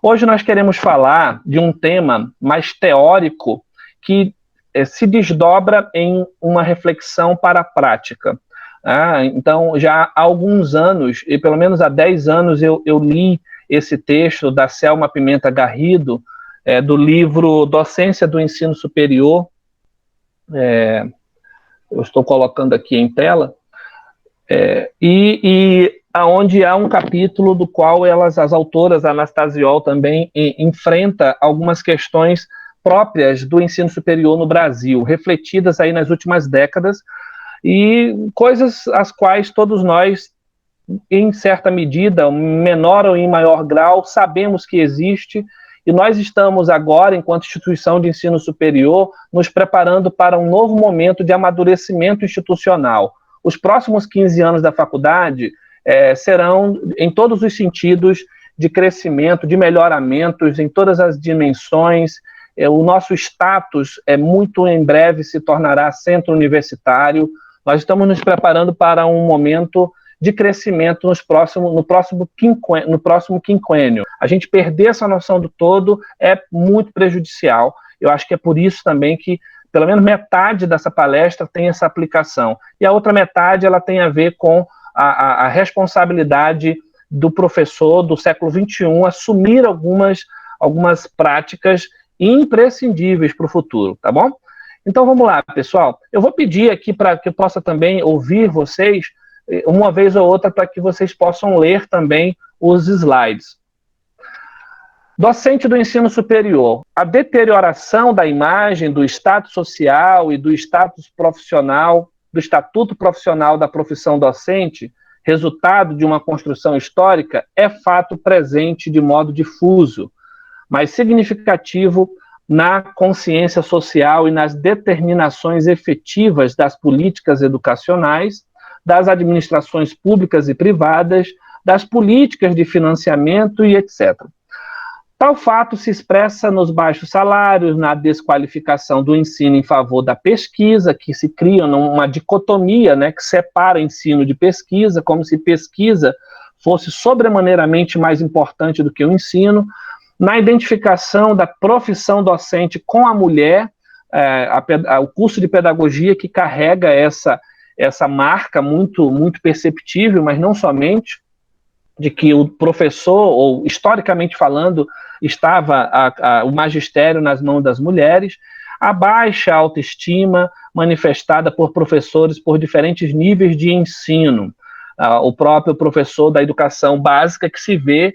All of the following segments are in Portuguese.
Hoje nós queremos falar de um tema mais teórico que se desdobra em uma reflexão para a prática. Então, já há alguns anos, e pelo menos há 10 anos, eu li esse texto da Selma Pimenta Garrido, do livro Docência do Ensino Superior. Eu estou colocando aqui em tela, e aonde há um capítulo do qual as autoras, a Anastasiol também, enfrenta algumas questões próprias do ensino superior no Brasil, refletidas aí nas últimas décadas, e coisas as quais todos nós, em certa medida, menor ou em maior grau, sabemos que existe, e nós estamos agora, enquanto instituição de ensino superior, nos preparando para um novo momento de amadurecimento institucional. Os próximos 15 anos da faculdade serão, em todos os sentidos, de crescimento, de melhoramentos, em todas as dimensões. O nosso status, muito em breve, se tornará centro universitário. Nós estamos nos preparando para um momento de crescimento no próximo quinquênio. A gente perder essa noção do todo é muito prejudicial. Eu acho que é por isso também que pelo menos metade dessa palestra tem essa aplicação. E a outra metade ela tem a ver com a responsabilidade do professor do século XXI assumir algumas práticas imprescindíveis para o futuro, tá bom? Então vamos lá, pessoal. Eu vou pedir aqui para que eu possa também ouvir vocês uma vez ou outra para que vocês possam ler também os slides. Docente do ensino superior. A deterioração da imagem, do status social e do status profissional, do estatuto profissional da profissão docente, resultado de uma construção histórica, é fato presente de modo difuso, mas significativo na consciência social e nas determinações efetivas das políticas educacionais, das administrações públicas e privadas, das políticas de financiamento e etc. Tal fato se expressa nos baixos salários, na desqualificação do ensino em favor da pesquisa, que se cria uma dicotomia, que separa ensino de pesquisa, como se pesquisa fosse sobremaneiramente mais importante do que o ensino, na identificação da profissão docente com a mulher, o curso de pedagogia que carrega essa marca muito, muito perceptível, mas não somente, de que o professor, ou historicamente falando, estava o magistério nas mãos das mulheres, a baixa autoestima manifestada por professores por diferentes níveis de ensino, o próprio professor da educação básica que se vê,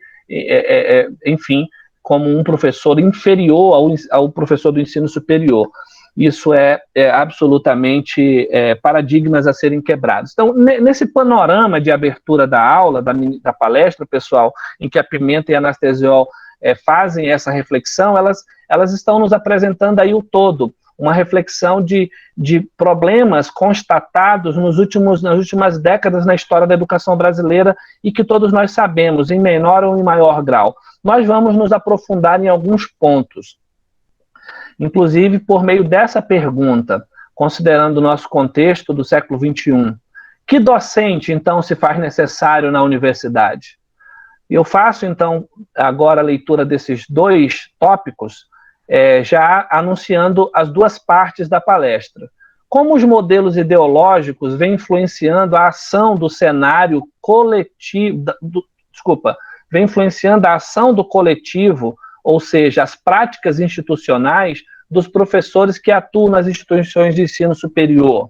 enfim, como um professor inferior ao professor do ensino superior. Isso é absolutamente paradigmas a serem quebrados. Então, nesse panorama de abertura da aula, da palestra, pessoal, em que a Pimenta e a Anastasiol fazem essa reflexão, elas estão nos apresentando aí o todo, uma reflexão de problemas constatados nas últimas décadas na história da educação brasileira e que todos nós sabemos, em menor ou em maior grau. Nós vamos nos aprofundar em alguns pontos. Inclusive, por meio dessa pergunta, considerando o nosso contexto do século XXI, que docente, então, se faz necessário na universidade? Eu faço, então, agora a leitura desses dois tópicos, já anunciando as duas partes da palestra. Como os modelos ideológicos vêm influenciando a ação do cenário coletivo, vem influenciando a ação do coletivo, ou seja, as práticas institucionais dos professores que atuam nas instituições de ensino superior.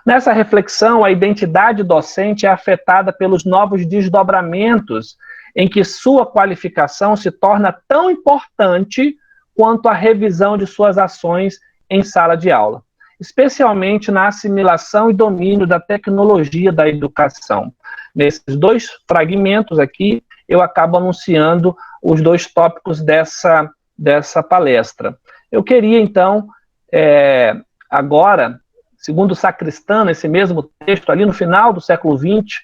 Nessa reflexão, a identidade docente é afetada pelos novos desdobramentos em que sua qualificação se torna tão importante quanto a revisão de suas ações em sala de aula, especialmente na assimilação e domínio da tecnologia da educação. Nesses dois fragmentos aqui, eu acabo anunciando os dois tópicos dessa palestra. Eu queria, então, agora, segundo Sacristán, esse mesmo texto, ali no final do século XX,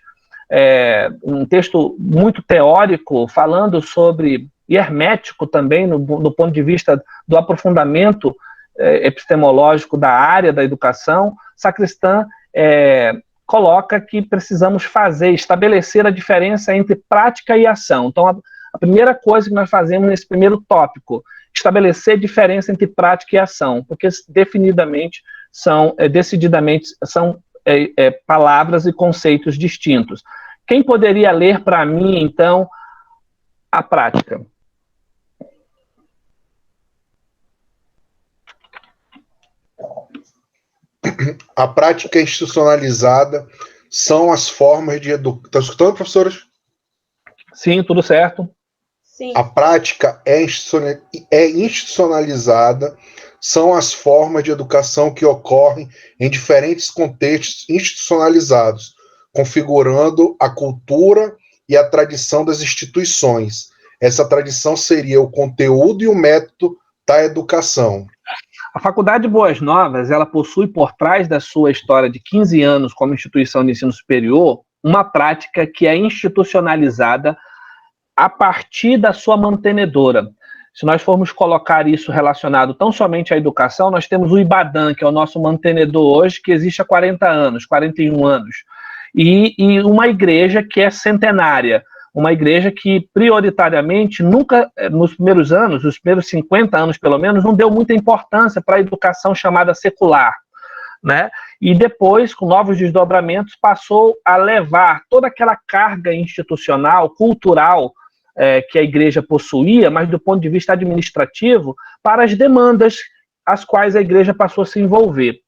um texto muito teórico, falando sobre, e hermético também, do ponto de vista do aprofundamento epistemológico da área da educação, Sacristán coloca que precisamos estabelecer a diferença entre prática e ação. Então, A primeira coisa que nós fazemos nesse primeiro tópico, estabelecer diferença entre prática e ação, porque decididamente são palavras e conceitos distintos. Quem poderia ler para mim, então, a prática? A prática institucionalizada são as formas de educar. Estão escutando, professores? Sim, tudo certo. Sim. A prática é institucionalizada, são as formas de educação que ocorrem em diferentes contextos institucionalizados, configurando a cultura e a tradição das instituições. Essa tradição seria o conteúdo e o método da educação. A Faculdade Boas Novas, ela possui por trás da sua história de 15 anos como instituição de ensino superior, uma prática que é institucionalizada a partir da sua mantenedora. Se nós formos colocar isso relacionado tão somente à educação, nós temos o IBADAN, que é o nosso mantenedor hoje, que existe há 40 anos, 41 anos, e uma igreja que é centenária, uma igreja que prioritariamente nunca, nos primeiros anos, os primeiros 50 anos pelo menos, não deu muita importância para a educação chamada secular, né? E depois, com novos desdobramentos, passou a levar toda aquela carga institucional, cultural, que a igreja possuía, mas do ponto de vista administrativo, para as demandas às quais a igreja passou a se envolver.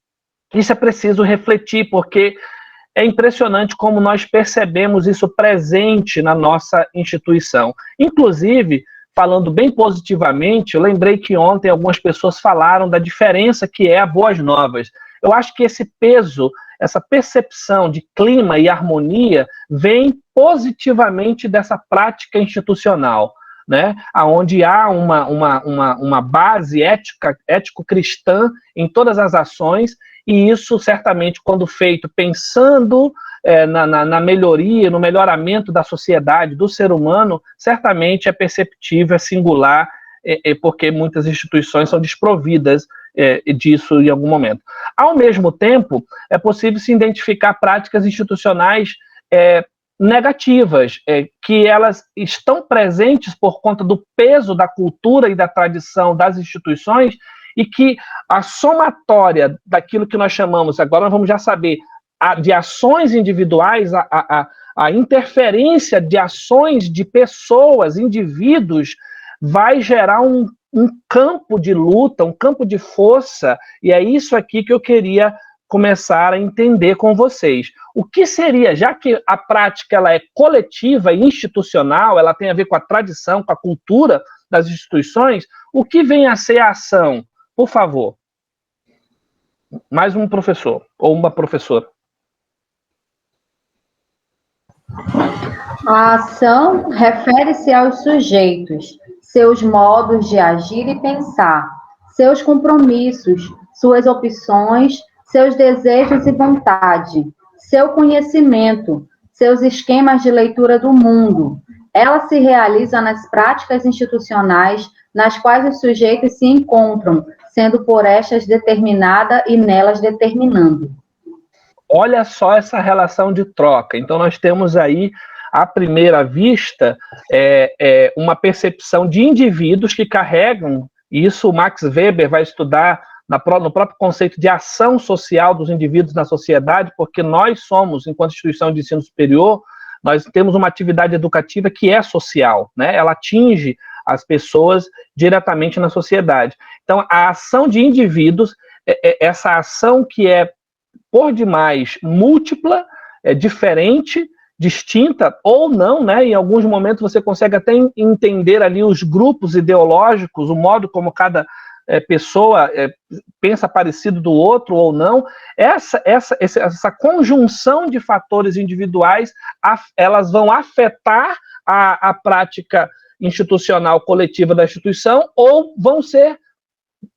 Isso é preciso refletir, porque é impressionante como nós percebemos isso presente na nossa instituição. Inclusive, falando bem positivamente, eu lembrei que ontem algumas pessoas falaram da diferença que é a Boas Novas. Eu acho que esse peso, essa percepção de clima e harmonia vem positivamente dessa prática institucional, né? Onde há uma base ético-cristã em todas as ações, e isso certamente, quando feito pensando na melhoria, no melhoramento da sociedade, do ser humano, certamente é perceptível, é singular, porque muitas instituições são desprovidas disso em algum momento. Ao mesmo tempo, é possível se identificar práticas institucionais negativas, que elas estão presentes por conta do peso da cultura e da tradição das instituições, e que a somatória daquilo que nós chamamos, agora nós vamos já saber, de ações individuais, a interferência de ações de pessoas, indivíduos, vai gerar um campo de luta, um campo de força, e é isso aqui que eu queria começar a entender com vocês. O que seria, já que a prática ela é coletiva e institucional, ela tem a ver com a tradição, com a cultura das instituições, o que vem a ser a ação? Por favor. Mais um professor ou uma professora. A ação refere-se aos sujeitos, seus modos de agir e pensar, seus compromissos, suas opções, seus desejos e vontade, seu conhecimento, seus esquemas de leitura do mundo. Ela se realiza nas práticas institucionais nas quais os sujeitos se encontram, sendo por estas determinada e nelas determinando. Olha só essa relação de troca. Então, nós temos aí, à primeira vista, uma percepção de indivíduos que carregam, e isso o Max Weber vai estudar no próprio conceito de ação social dos indivíduos na sociedade, porque nós somos, enquanto instituição de ensino superior, nós temos uma atividade educativa que é social, né? Ela atinge as pessoas diretamente na sociedade. Então, a ação de indivíduos, essa ação que é, por demais, múltipla, diferente, distinta ou não, né? Em alguns momentos você consegue até entender ali os grupos ideológicos, o modo como cada pessoa pensa parecido do outro ou não. Essa conjunção de fatores individuais, elas vão afetar a prática institucional coletiva da instituição, ou vão ser,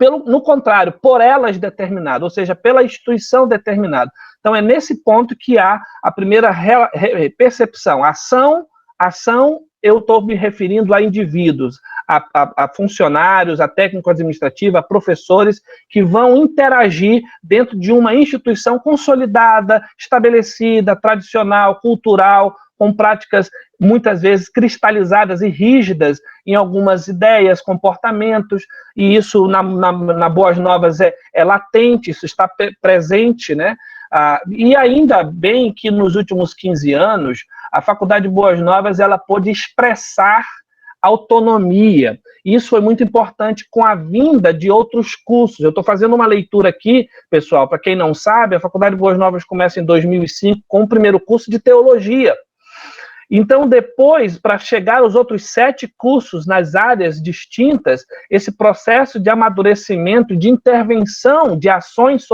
no contrário, por elas determinado, ou seja, pela instituição determinada. Então, é nesse ponto que há a primeira percepção. Ação, eu estou me referindo a indivíduos, a funcionários, a técnico administrativo, a professores que vão interagir dentro de uma instituição consolidada, estabelecida, tradicional, cultural, com práticas muitas vezes cristalizadas e rígidas em algumas ideias, comportamentos, e isso na Boas Novas é latente, isso está presente, né? E ainda bem que nos últimos 15 anos, a Faculdade Boas Novas ela pôde expressar autonomia. Isso foi muito importante com a vinda de outros cursos. Eu estou fazendo uma leitura aqui, pessoal, para quem não sabe, a Faculdade Boas Novas começa em 2005 com o primeiro curso de teologia. Então, depois, para chegar aos outros 7 cursos nas áreas distintas, esse processo de amadurecimento, de intervenção de ações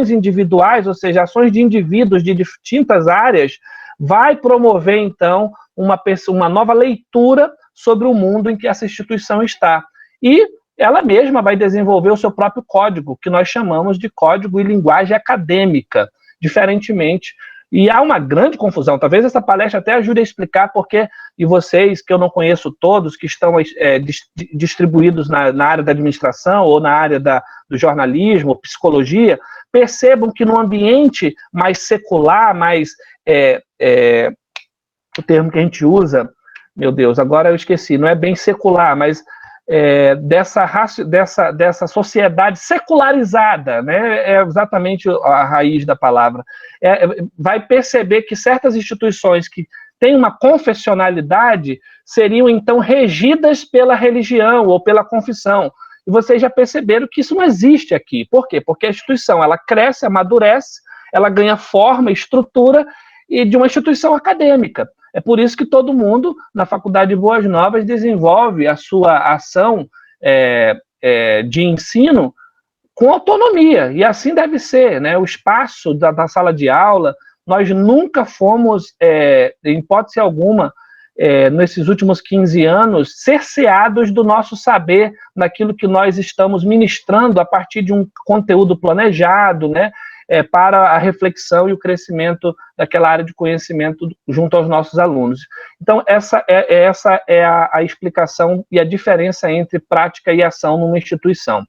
individuais, ou seja, ações de indivíduos de distintas áreas, vai promover, então, uma nova leitura sobre o mundo em que essa instituição está. E ela mesma vai desenvolver o seu próprio código, que nós chamamos de código e linguagem acadêmica, diferentemente. E há uma grande confusão. Talvez essa palestra até ajude a explicar porque, e vocês, que eu não conheço todos, que estão distribuídos na área da administração ou na área do jornalismo, psicologia, percebam que no ambiente mais secular, mais... o termo que a gente usa, meu Deus, agora eu esqueci, não é bem secular, mas dessa sociedade secularizada, né, é exatamente a raiz da palavra, vai perceber que certas instituições que têm uma confessionalidade seriam, então, regidas pela religião ou pela confissão. E vocês já perceberam que isso não existe aqui. Por quê? Porque a instituição, ela cresce, amadurece, ela ganha forma, estrutura, e de uma instituição acadêmica. É por isso que todo mundo, na Faculdade de Boas Novas, desenvolve a sua ação de ensino com autonomia, e assim deve ser, né? O espaço da sala de aula, nós nunca fomos, em hipótese alguma, nesses últimos 15 anos, cerceados do nosso saber naquilo que nós estamos ministrando a partir de um conteúdo planejado, né? Para a reflexão e o crescimento daquela área de conhecimento junto aos nossos alunos. Então, essa é a explicação e a diferença entre prática e ação numa instituição.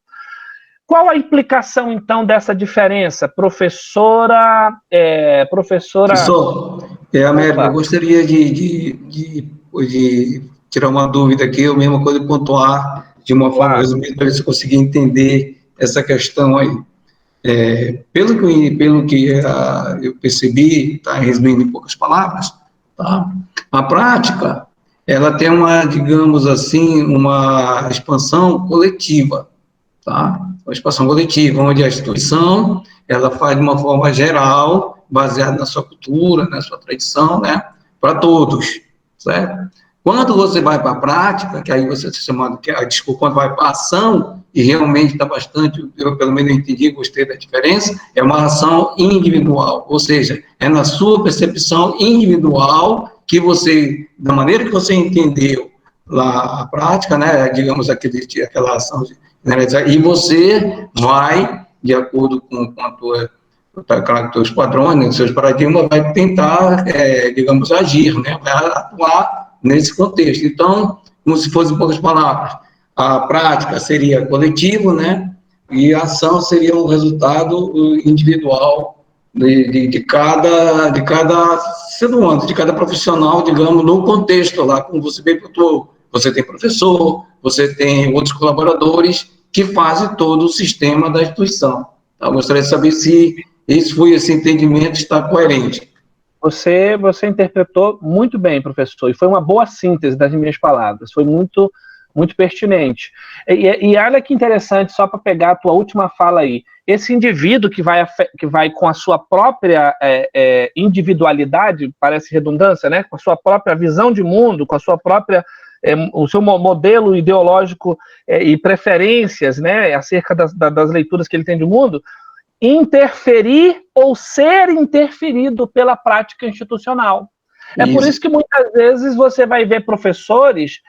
Qual a implicação, então, dessa diferença? Professora... Professor, Américo, eu gostaria de tirar uma dúvida aqui, eu mesmo coisa pontuar de uma forma resumida, para ver se eu conseguir entender essa questão aí. Pelo que eu percebi, tá, resumindo em poucas palavras, tá, a prática, ela tem digamos assim, uma expansão coletiva, tá? Uma expansão coletiva, onde a instituição, ela faz de uma forma geral, baseada na sua cultura, na sua tradição, né, para todos, certo? Quando você vai para a prática, que aí você se chama, quando vai para a ação, e realmente está bastante, eu pelo menos entendi, gostei da diferença, é uma ação individual, ou seja, é na sua percepção individual que você, da maneira que você entendeu lá a prática, né, digamos, aquela ação, e você vai, de acordo com teus padrões, seus paradigmas, vai tentar, digamos, agir, né, vai atuar nesse contexto. Então, como se fosse em poucas palavras, a prática seria coletivo, né? E a ação seria um resultado individual de cada ser humano, de cada profissional, digamos, no contexto lá, como você bem pontuou. Você tem professor, você tem outros colaboradores que fazem todo o sistema da instituição. Então, eu gostaria de saber se esse entendimento está coerente. Você interpretou muito bem, professor, e foi uma boa síntese das minhas palavras, foi muito pertinente. E olha que interessante, só para pegar a tua última fala aí, esse indivíduo que vai com a sua própria individualidade, parece redundância, né? Com a sua própria visão de mundo, com a sua própria, o seu modelo ideológico e preferências, né? Acerca das leituras que ele tem de mundo, interferir ou ser interferido pela prática institucional. É por isso que muitas vezes você vai ver professores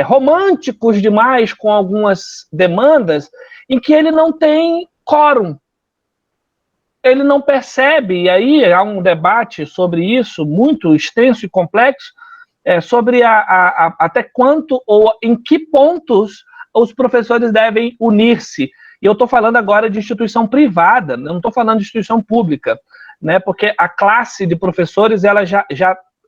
românticos demais com algumas demandas em que ele não tem quórum. Ele não percebe, e aí há um debate sobre isso muito extenso e complexo, sobre até quanto ou em que pontos os professores devem unir-se. E eu estou falando agora de instituição privada, não estou falando de instituição pública, né? Porque a classe de professores ela já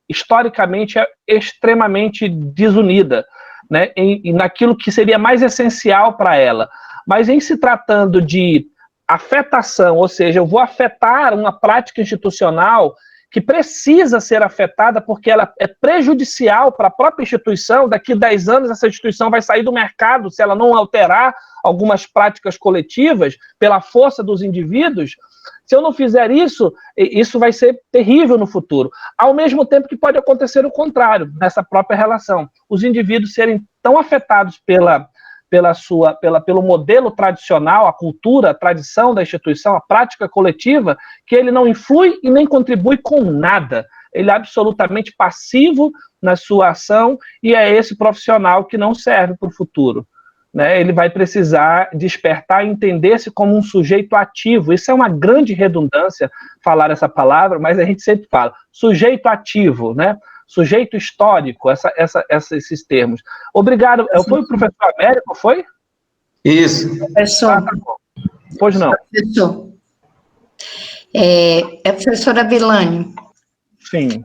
historicamente, é extremamente desunida, né, naquilo que seria mais essencial para ela. Mas em se tratando de afetação, ou seja, eu vou afetar uma prática institucional que precisa ser afetada porque ela é prejudicial para a própria instituição. Daqui a 10 anos essa instituição vai sair do mercado se ela não alterar algumas práticas coletivas pela força dos indivíduos. Se eu não fizer isso, isso vai ser terrível no futuro. Ao mesmo tempo que pode acontecer o contrário, nessa própria relação. Os indivíduos serem tão afetados pelo modelo tradicional, a cultura, a tradição da instituição, a prática coletiva, que ele não influi e nem contribui com nada. Ele é absolutamente passivo na sua ação e é esse profissional que não serve para o futuro. Né? Ele vai precisar despertar e entender-se como um sujeito ativo. Isso é uma grande redundância, falar essa palavra, mas a gente sempre fala, sujeito ativo, né? Sujeito histórico, esses termos. Obrigado. Foi o professor Américo, foi? Isso. Professor. Tá bom. Pois não. Professor. A professora Vilane. Sim.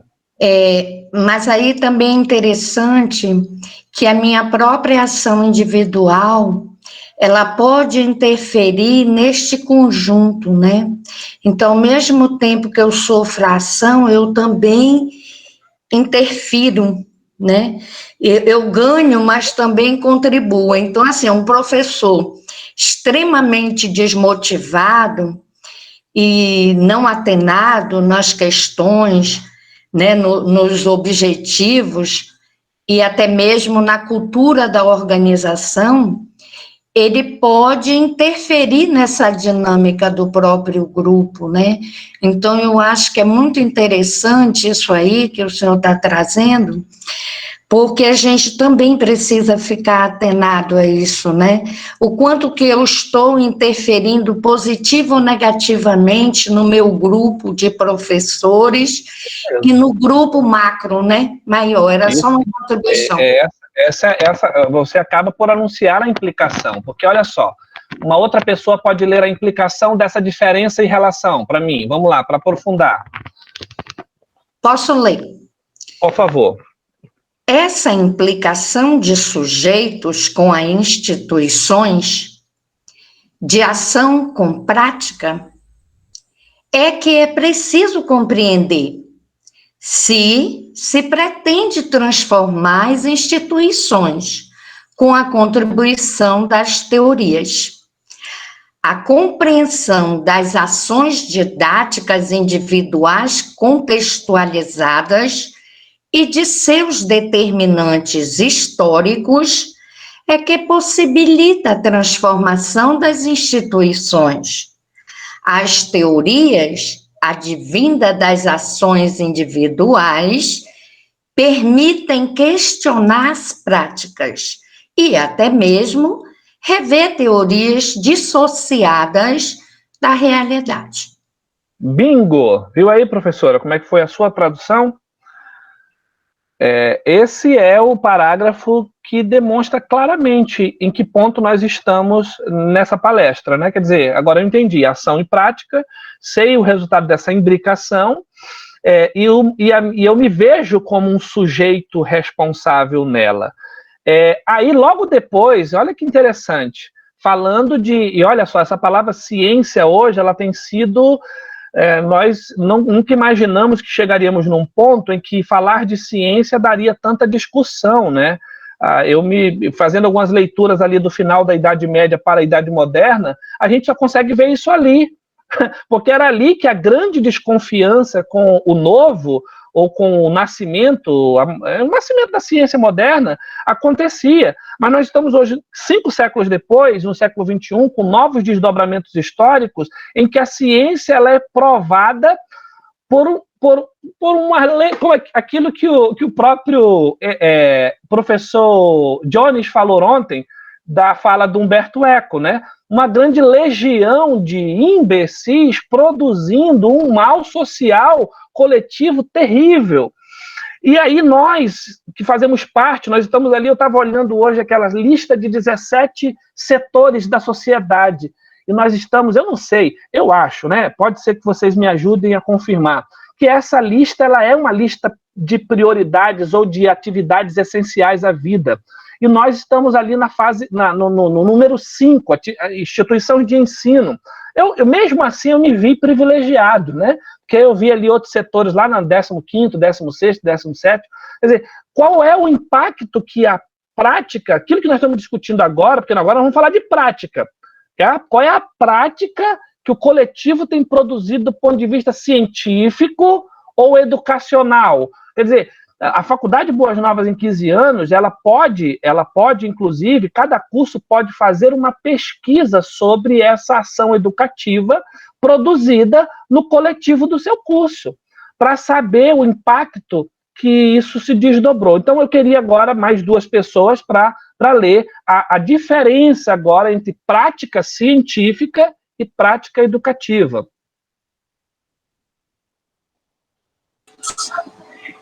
Mas aí também é interessante que a minha própria ação individual, ela pode interferir neste conjunto, né? Então, ao mesmo tempo que eu sofro a ação, eu também interfiro, né? Eu ganho, mas também contribuo. Então, assim, um professor extremamente desmotivado e não atenado nas questões, né, nos objetivos e até mesmo na cultura da organização, ele pode interferir nessa dinâmica do próprio grupo, né? Então, eu acho que é muito interessante isso aí que o senhor está trazendo, porque a gente também precisa ficar atenado a isso, né? O quanto que eu estou interferindo positivo ou negativamente no meu grupo de professores e no grupo macro, né? Maior, era só uma contribuição. Você acaba por anunciar a implicação, porque olha só, uma outra pessoa pode ler a implicação dessa diferença em relação, para mim, vamos lá, para aprofundar. Posso ler? Por favor. Essa implicação de sujeitos com as instituições, de ação com prática, é que é preciso compreender se pretende transformar as instituições com a contribuição das teorias. A compreensão das ações didáticas individuais contextualizadas e de seus determinantes históricos é que possibilita a transformação das instituições. As teorias, advinda das ações individuais, permitem questionar as práticas e até mesmo rever teorias dissociadas da realidade. Bingo! Viu aí, professora, como é que foi a sua tradução? Esse é o parágrafo que demonstra claramente em que ponto nós estamos nessa palestra, né? Quer dizer, agora eu entendi, ação e prática, sei o resultado dessa imbricação, e eu me vejo como um sujeito responsável nela. Aí, logo depois, olha que interessante, falando e olha só, essa palavra ciência hoje, ela tem sido... nós nunca imaginamos que chegaríamos num ponto em que falar de ciência daria tanta discussão, né? Fazendo algumas leituras ali do final da Idade Média para a Idade Moderna, a gente só consegue ver isso ali, porque era ali que a grande desconfiança com o novo, ou com o nascimento da ciência moderna, acontecia. Mas nós estamos hoje, 5 séculos depois, no século XXI, com novos desdobramentos históricos, em que a ciência ela é provada por uma lei, aquilo que o próprio professor Jones falou ontem, da fala do Humberto Eco, né? Uma grande legião de imbecis produzindo um mal social coletivo terrível. E aí nós, que fazemos parte, nós estamos ali, eu estava olhando hoje aquela lista de 17 setores da sociedade, e nós estamos, eu não sei, eu acho, né? Pode ser que vocês me ajudem a confirmar, que essa lista ela é uma lista de prioridades ou de atividades essenciais à vida. E nós estamos ali na fase, no número 5, instituição de ensino. Eu mesmo assim, eu me vi privilegiado, né? Porque eu vi ali outros setores lá no 15º, 16º, 17º. Quer dizer, qual é o impacto que a prática, aquilo que nós estamos discutindo agora, porque agora nós vamos falar de prática, qual é a prática que o coletivo tem produzido do ponto de vista científico ou educacional? Quer dizer, a Faculdade Boas Novas, em 15 anos, ela pode, inclusive, cada curso pode fazer uma pesquisa sobre essa ação educativa produzida no coletivo do seu curso, para saber o impacto que isso se desdobrou. Então, eu queria agora mais 2 pessoas para ler a diferença agora entre prática científica e prática educativa.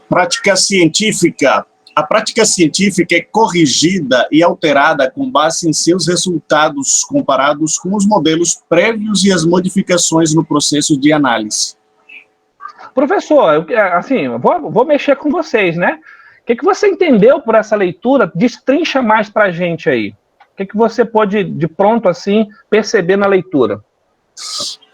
Prática científica. A prática científica é corrigida e alterada com base em seus resultados comparados com os modelos prévios e as modificações no processo de análise. Professor, assim, vou mexer com vocês, né? O que você entendeu por essa leitura? Destrincha mais para a gente aí. O que você pôde, de pronto, assim, perceber na leitura?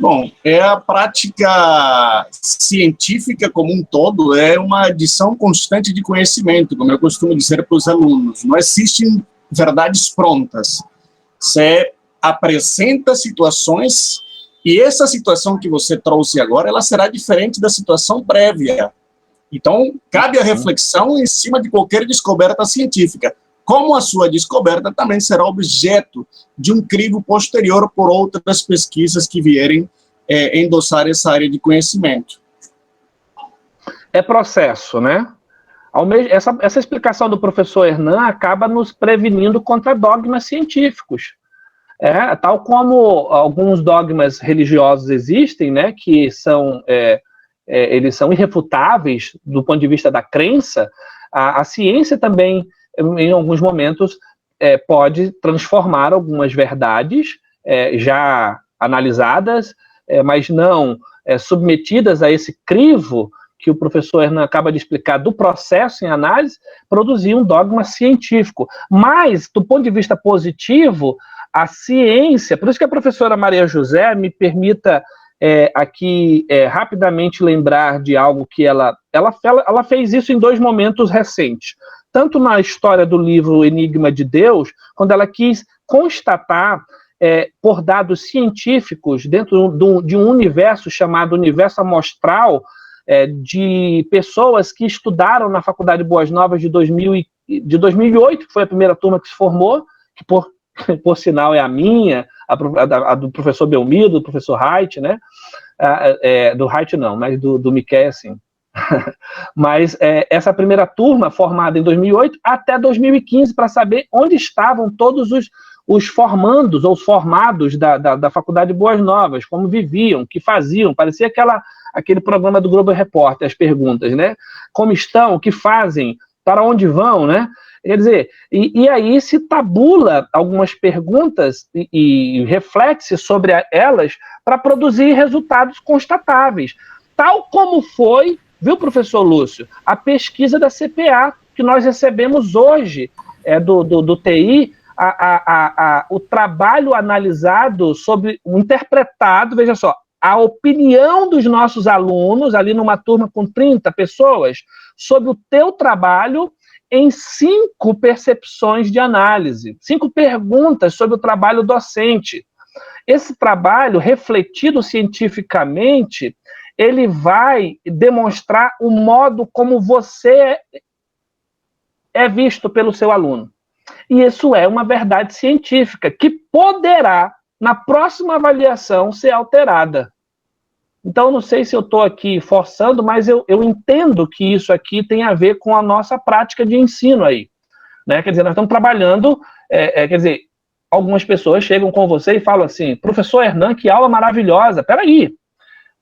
Bom, a prática científica como um todo é uma adição constante de conhecimento, como eu costumo dizer para os alunos. Não existem verdades prontas. Você apresenta situações e essa situação que você trouxe agora, ela será diferente da situação prévia. Então, cabe a reflexão em cima de qualquer descoberta científica. Como a sua descoberta também será objeto de um crivo posterior por outras pesquisas que vierem endossar essa área de conhecimento. É processo, né? Essa explicação do professor Hernan acaba nos prevenindo contra dogmas científicos. Tal como alguns dogmas religiosos existem, né, que eles são irrefutáveis do ponto de vista da crença, a ciência também, em alguns momentos, pode transformar algumas verdades já analisadas, mas não submetidas a esse crivo que o professor Hernan acaba de explicar do processo em análise, produzir um dogma científico. Mas, do ponto de vista positivo, a ciência, por isso que a professora Maria José me permita aqui rapidamente lembrar de algo que ela fez isso em 2 momentos recentes. Tanto na história do livro Enigma de Deus, quando ela quis constatar, por dados científicos, dentro de um universo chamado universo amostral, de pessoas que estudaram na Faculdade Boas Novas de 2008, que foi a primeira turma que se formou, que por sinal é a minha, a do professor Belmiro, do professor Haidt, né? Do Haidt não, mas do Miquel, assim. Mas essa primeira turma, formada em 2008 até 2015, para saber onde estavam todos os formandos ou formados da Faculdade Boas Novas, como viviam, o que faziam, parecia aquele programa do Globo Repórter, as perguntas, né? Como estão, o que fazem, para onde vão, né? Quer dizer, e aí se tabula algumas perguntas e reflete-se sobre elas para produzir resultados constatáveis, tal como foi, viu, professor Lúcio, a pesquisa da CPA, que nós recebemos hoje, do TI, o trabalho analisado sobre o interpretado, veja só, a opinião dos nossos alunos, ali numa turma com 30 pessoas, sobre o teu trabalho em 5 percepções de análise, 5 perguntas sobre o trabalho docente. Esse trabalho, refletido cientificamente, ele vai demonstrar o modo como você é visto pelo seu aluno. E isso é uma verdade científica que poderá, na próxima avaliação, ser alterada. Então, não sei se eu estou aqui forçando, mas eu entendo que isso aqui tem a ver com a nossa prática de ensino aí. Né? Quer dizer, nós estamos trabalhando, quer dizer, algumas pessoas chegam com você e falam assim, professor Hernan, que aula maravilhosa. Peraí,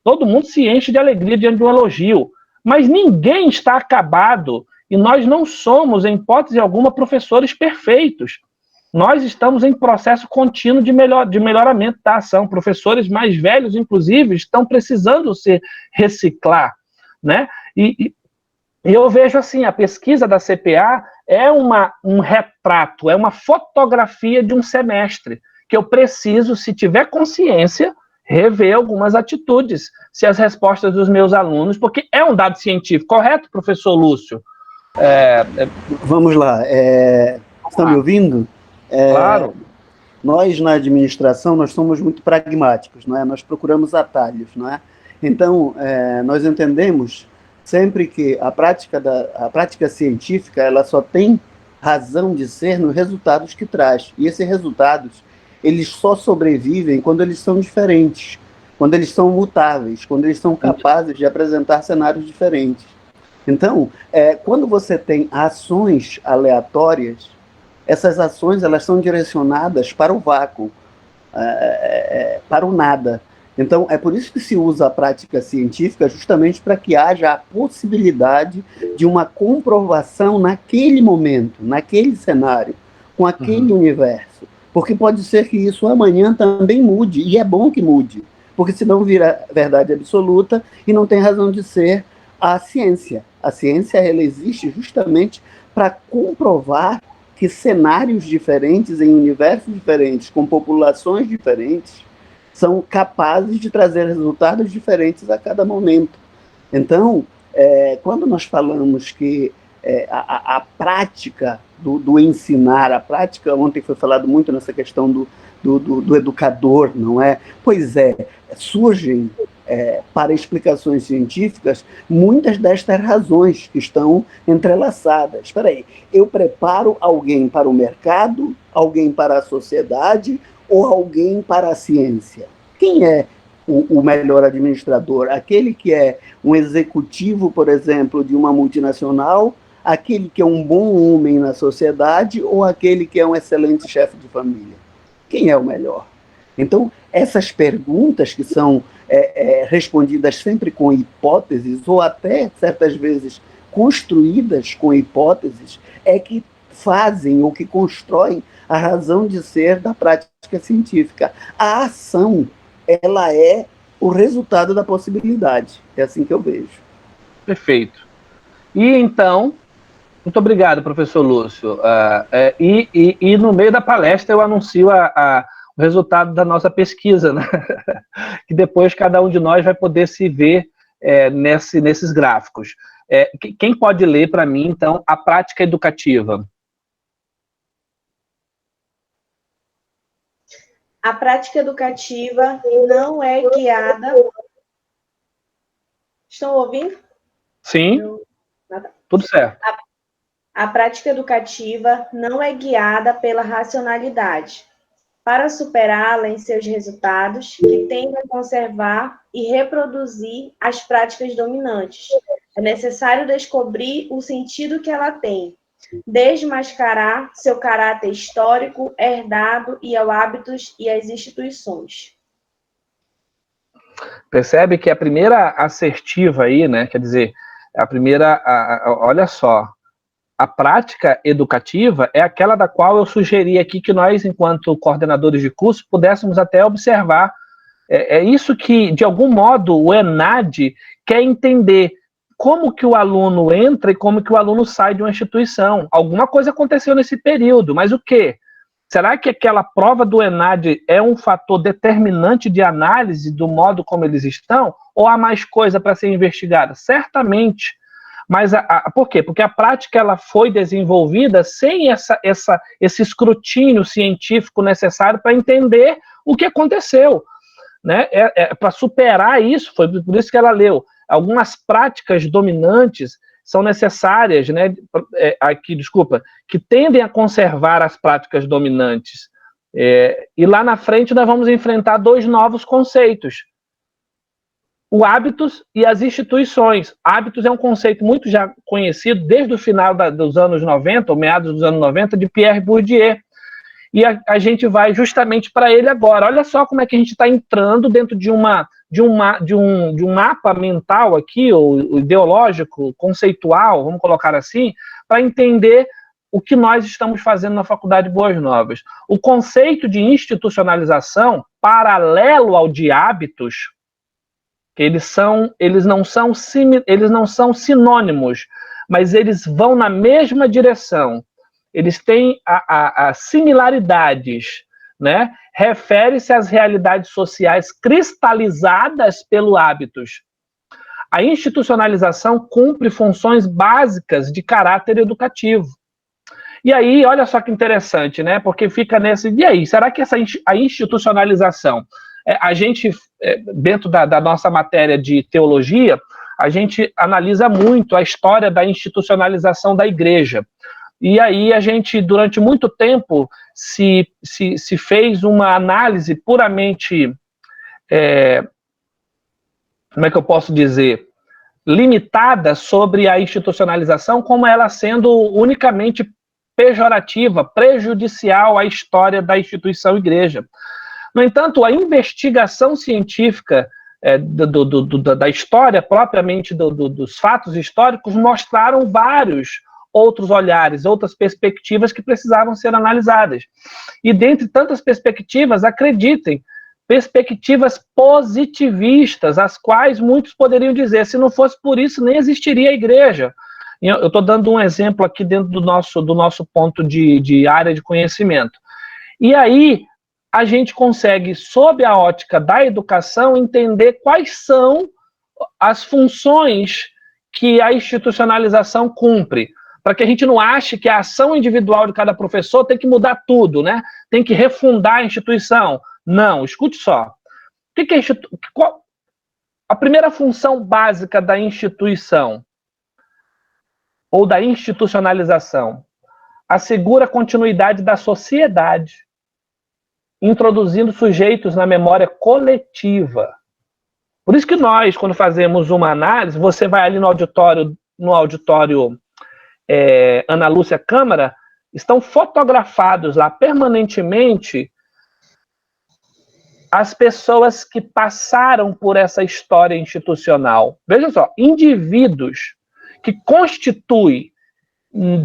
todo mundo se enche de alegria diante de um elogio, mas ninguém está acabado e nós não somos, em hipótese alguma, professores perfeitos. Nós estamos em processo contínuo de melhoramento da ação. Professores mais velhos, inclusive, estão precisando se reciclar. né? E eu vejo assim, a pesquisa da CPA é um retrato, é uma fotografia de um semestre, que eu preciso, se tiver consciência, rever algumas atitudes, se as respostas dos meus alunos, porque é um dado científico, correto, professor Lúcio? Vamos lá, estão me ouvindo? Claro. Nós, na administração, nós somos muito pragmáticos, não é? Nós procuramos atalhos, não é? Então, nós entendemos sempre que a prática científica, ela só tem razão de ser nos resultados que traz. E esses resultados, eles só sobrevivem quando eles são diferentes, quando eles são mutáveis, quando eles são capazes de apresentar cenários diferentes. Então, quando você tem ações aleatórias, essas ações elas são direcionadas para o vácuo, para o nada. Então, é por isso que se usa a prática científica, justamente para que haja a possibilidade de uma comprovação naquele momento, naquele cenário, com aquele universo. Porque pode ser que isso amanhã também mude, e é bom que mude, porque senão vira verdade absoluta e não tem razão de ser a ciência. A ciência, ela existe justamente para comprovar que cenários diferentes, em universos diferentes, com populações diferentes, são capazes de trazer resultados diferentes a cada momento. Então, quando nós falamos que a prática do ensinar, a prática, ontem foi falado muito nessa questão do educador, não é? Pois surgem para explicações científicas muitas destas razões que estão entrelaçadas. Espera aí, eu preparo alguém para o mercado, alguém para a sociedade ou alguém para a ciência? Quem é o melhor administrador? Aquele que é um executivo, por exemplo, de uma multinacional, aquele que é um bom homem na sociedade ou aquele que é um excelente chefe de família? Quem é o melhor? Então, essas perguntas que são respondidas sempre com hipóteses, ou até, certas vezes, construídas com hipóteses, é que fazem ou que constroem a razão de ser da prática científica. A ação, ela é o resultado da possibilidade. É assim que eu vejo. Perfeito. E então, muito obrigado, professor Lúcio. E no meio da palestra eu anuncio o resultado da nossa pesquisa, né? Que depois cada um de nós vai poder se ver nesses gráficos. Quem pode ler para mim, então, a prática educativa? A prática educativa não é guiada... Estão ouvindo? Sim, tudo certo. A prática educativa não é guiada pela racionalidade, para superá-la em seus resultados, que tende a conservar e reproduzir as práticas dominantes. É necessário descobrir o sentido que ela tem, desmascarar seu caráter histórico, herdado e aos hábitos e às instituições. Percebe que a primeira assertiva aí, né, quer dizer, a primeira, olha só, a prática educativa é aquela da qual eu sugeri aqui que nós, enquanto coordenadores de curso, pudéssemos até observar. É isso que, de algum modo, o ENAD quer entender como que o aluno entra e como que o aluno sai de uma instituição. Alguma coisa aconteceu nesse período, mas o quê? Será que aquela prova do ENAD é um fator determinante de análise do modo como eles estão? Ou há mais coisa para ser investigada? Certamente. Mas por quê? Porque a prática ela foi desenvolvida sem esse escrutínio científico necessário para entender o que aconteceu. Né? Para superar isso, foi por isso que ela leu. Algumas práticas dominantes são necessárias, né, que tendem a conservar as práticas dominantes. E lá na frente nós vamos enfrentar dois novos conceitos. O hábitos e as instituições. Hábitos é um conceito muito já conhecido desde o final dos anos 90, ou meados dos anos 90, de Pierre Bourdieu. E a gente vai justamente para ele agora. Olha só como é que a gente está entrando dentro de um mapa mental aqui, ou ideológico, conceitual, vamos colocar assim, para entender o que nós estamos fazendo na Faculdade Boas Novas. O conceito de institucionalização, paralelo ao de hábitos, que eles não são sinônimos, mas eles vão na mesma direção. Eles têm a similaridades, né? Refere-se às realidades sociais cristalizadas pelo hábitos. A institucionalização cumpre funções básicas de caráter educativo. E aí, olha só que interessante, né? Porque fica nesse... E aí, será que a institucionalização... A gente, dentro da nossa matéria de teologia, a gente analisa muito a história da institucionalização da igreja. E aí a gente, durante muito tempo, se fez uma análise puramente, como é que eu posso dizer, limitada sobre a institucionalização, como ela sendo unicamente pejorativa, prejudicial à história da instituição igreja. No entanto, a investigação científica da história, propriamente dos fatos históricos, mostraram vários outros olhares, outras perspectivas que precisavam ser analisadas. E dentre tantas perspectivas, acreditem, perspectivas positivistas, as quais muitos poderiam dizer, se não fosse por isso, nem existiria a igreja. Eu estou dando um exemplo aqui dentro do nosso ponto de área de conhecimento. E aí, a gente consegue, sob a ótica da educação, entender quais são as funções que a institucionalização cumpre, para que a gente não ache que a ação individual de cada professor tem que mudar tudo, né? Tem que refundar a instituição. Não, escute só. Qual a primeira função básica da instituição ou da institucionalização? Assegura a continuidade da sociedade, introduzindo sujeitos na memória coletiva. Por isso que nós, quando fazemos uma análise, você vai ali no auditório Ana Lúcia Câmara, estão fotografados lá permanentemente as pessoas que passaram por essa história institucional. Veja só, indivíduos que constituem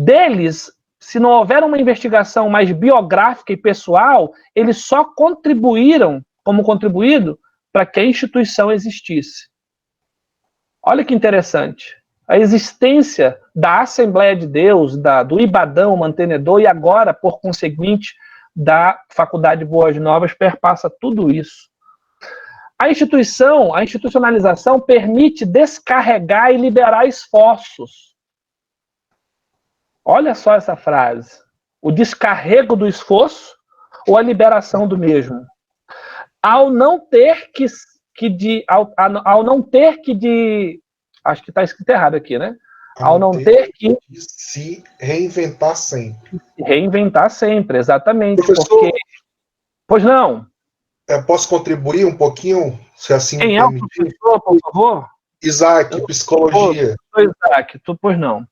deles, se não houver uma investigação mais biográfica e pessoal, eles só contribuíram, como contribuído, para que a instituição existisse. Olha que interessante. A existência da Assembleia de Deus, do Ibadão Mantenedor e agora, por conseguinte, da Faculdade Boas Novas, perpassa tudo isso. A institucionalização permite descarregar e liberar esforços. Olha só essa frase. O descarrego do esforço ou a liberação do mesmo. Ao não ter que acho que está escrito errado aqui, né? Ao não ter que se reinventar sempre. Reinventar sempre, exatamente. Professor, porque... Pois não. Posso contribuir um pouquinho, se assim Quem é o professor, por favor? Isaac, psicologia. Isaac, pois não.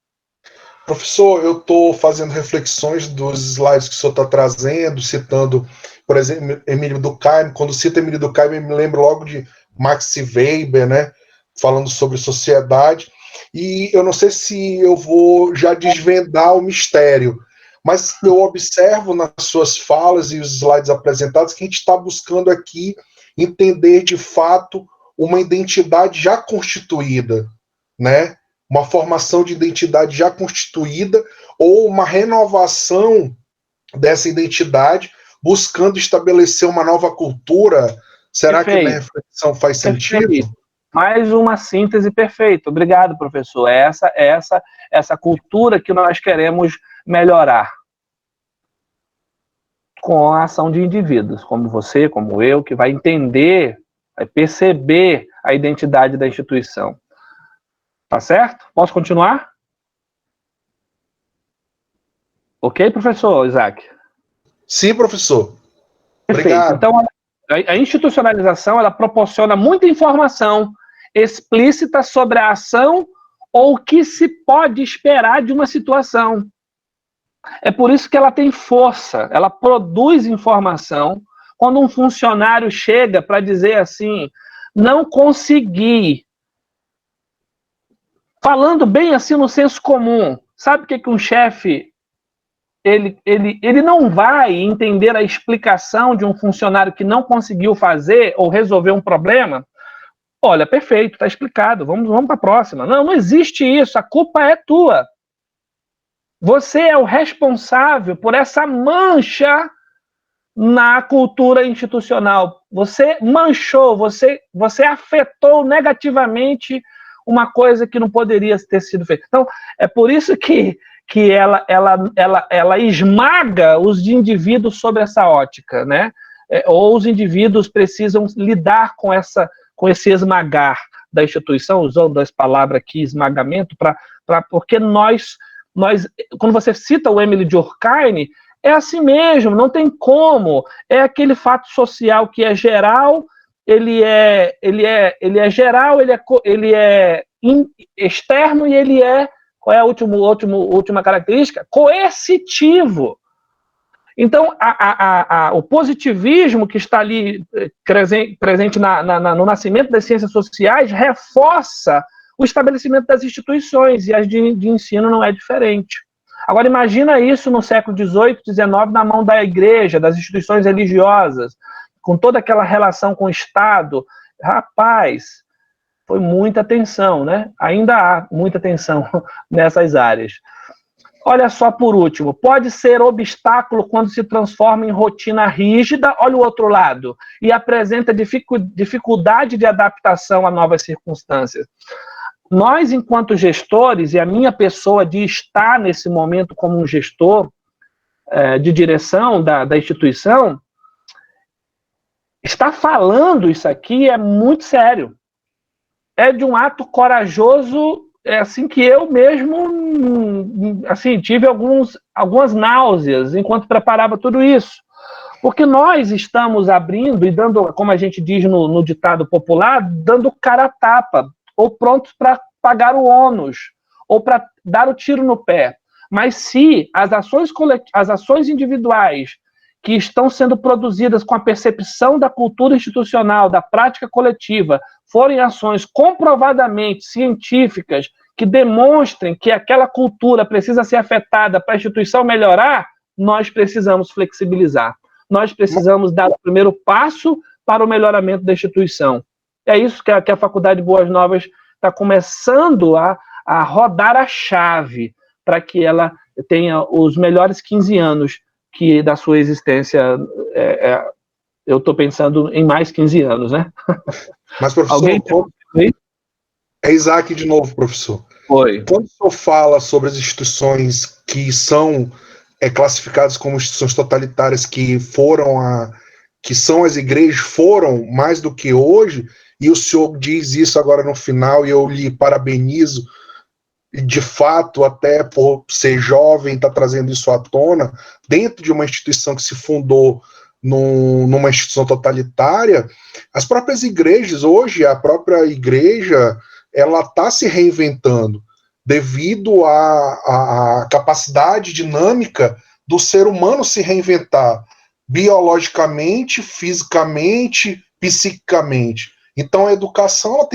Professor, eu estou fazendo reflexões dos slides que o senhor está trazendo, citando, por exemplo, Emílio Durkheim. Quando cita Emílio Durkheim, eu me lembro logo de Max Weber, né, falando sobre sociedade. E eu não sei se eu vou já desvendar o mistério, mas eu observo nas suas falas e os slides apresentados que a gente está buscando aqui entender de fato uma identidade já constituída, né? Uma formação de identidade já constituída ou uma renovação dessa identidade, buscando estabelecer uma nova cultura. Será que a minha reflexão faz sentido? Mais uma síntese perfeita. Obrigado, professor. Essa cultura que nós queremos melhorar com a ação de indivíduos, como você, como eu, que vai entender, vai perceber a identidade da instituição. Tá certo? Posso continuar? Ok, professor Isaac? Sim, professor. Perfeito. Obrigado. Então, a institucionalização, ela proporciona muita informação explícita sobre a ação ou o que se pode esperar de uma situação. É por isso que ela tem força, ela produz informação. Quando um funcionário chega para dizer assim, não consegui, falando bem assim no senso comum, sabe o que um chefe, ele não vai entender a explicação de um funcionário que não conseguiu fazer ou resolver um problema? Olha, perfeito, está explicado, vamos para a próxima. Não existe isso, a culpa é tua. Você é o responsável por essa mancha na cultura institucional. Você manchou, você afetou negativamente uma coisa que não poderia ter sido feita. Então, é por isso que ela esmaga os indivíduos sobre essa ótica, né? Ou os indivíduos precisam lidar com esse esmagar da instituição, usando essa palavra aqui, esmagamento, porque nós, quando você cita o Émile Durkheim, é assim mesmo, não tem como. É aquele fato social que é geral, ele é geral, ele é externo e ele é, qual é a última característica? Coercitivo. Então, o positivismo que está ali presente no nascimento das ciências sociais reforça o estabelecimento das instituições, e as de ensino não é diferente. Agora, imagina isso no século XVIII, XIX, na mão da igreja, das instituições religiosas, com toda aquela relação com o Estado. Rapaz, foi muita tensão, né? Ainda há muita tensão nessas áreas. Olha só, por último, pode ser obstáculo quando se transforma em rotina rígida, olha o outro lado, e apresenta dificuldade de adaptação a novas circunstâncias. Nós, enquanto gestores, e a minha pessoa de estar nesse momento como um gestor de direção da instituição, estar falando isso aqui é muito sério. É de um ato corajoso, assim que eu mesmo tive algumas náuseas enquanto preparava tudo isso. Porque nós estamos abrindo e dando, como a gente diz no ditado popular, dando cara a tapa, ou prontos para pagar o ônus, ou para dar o tiro no pé. Mas se as ações individuais que estão sendo produzidas com a percepção da cultura institucional, da prática coletiva, forem ações comprovadamente científicas, que demonstrem que aquela cultura precisa ser afetada para a instituição melhorar, nós precisamos flexibilizar. Nós precisamos dar o primeiro passo para o melhoramento da instituição. É isso que a Faculdade Boas Novas está começando a rodar a chave para que ela tenha os melhores 15 anos que da sua existência. Eu estou pensando em mais 15 anos, né? Mas, professor, é Isaac de novo, professor. Oi. Quando o senhor fala sobre as instituições que são classificadas como instituições totalitárias, que são as igrejas, foram mais do que hoje, e o senhor diz isso agora no final, e eu lhe parabenizo, de fato, até por ser jovem, está trazendo isso à tona, dentro de uma instituição que se fundou numa instituição totalitária, as próprias igrejas, hoje, a própria igreja, ela está se reinventando, devido à capacidade dinâmica do ser humano se reinventar, biologicamente, fisicamente, psiquicamente. Então, a educação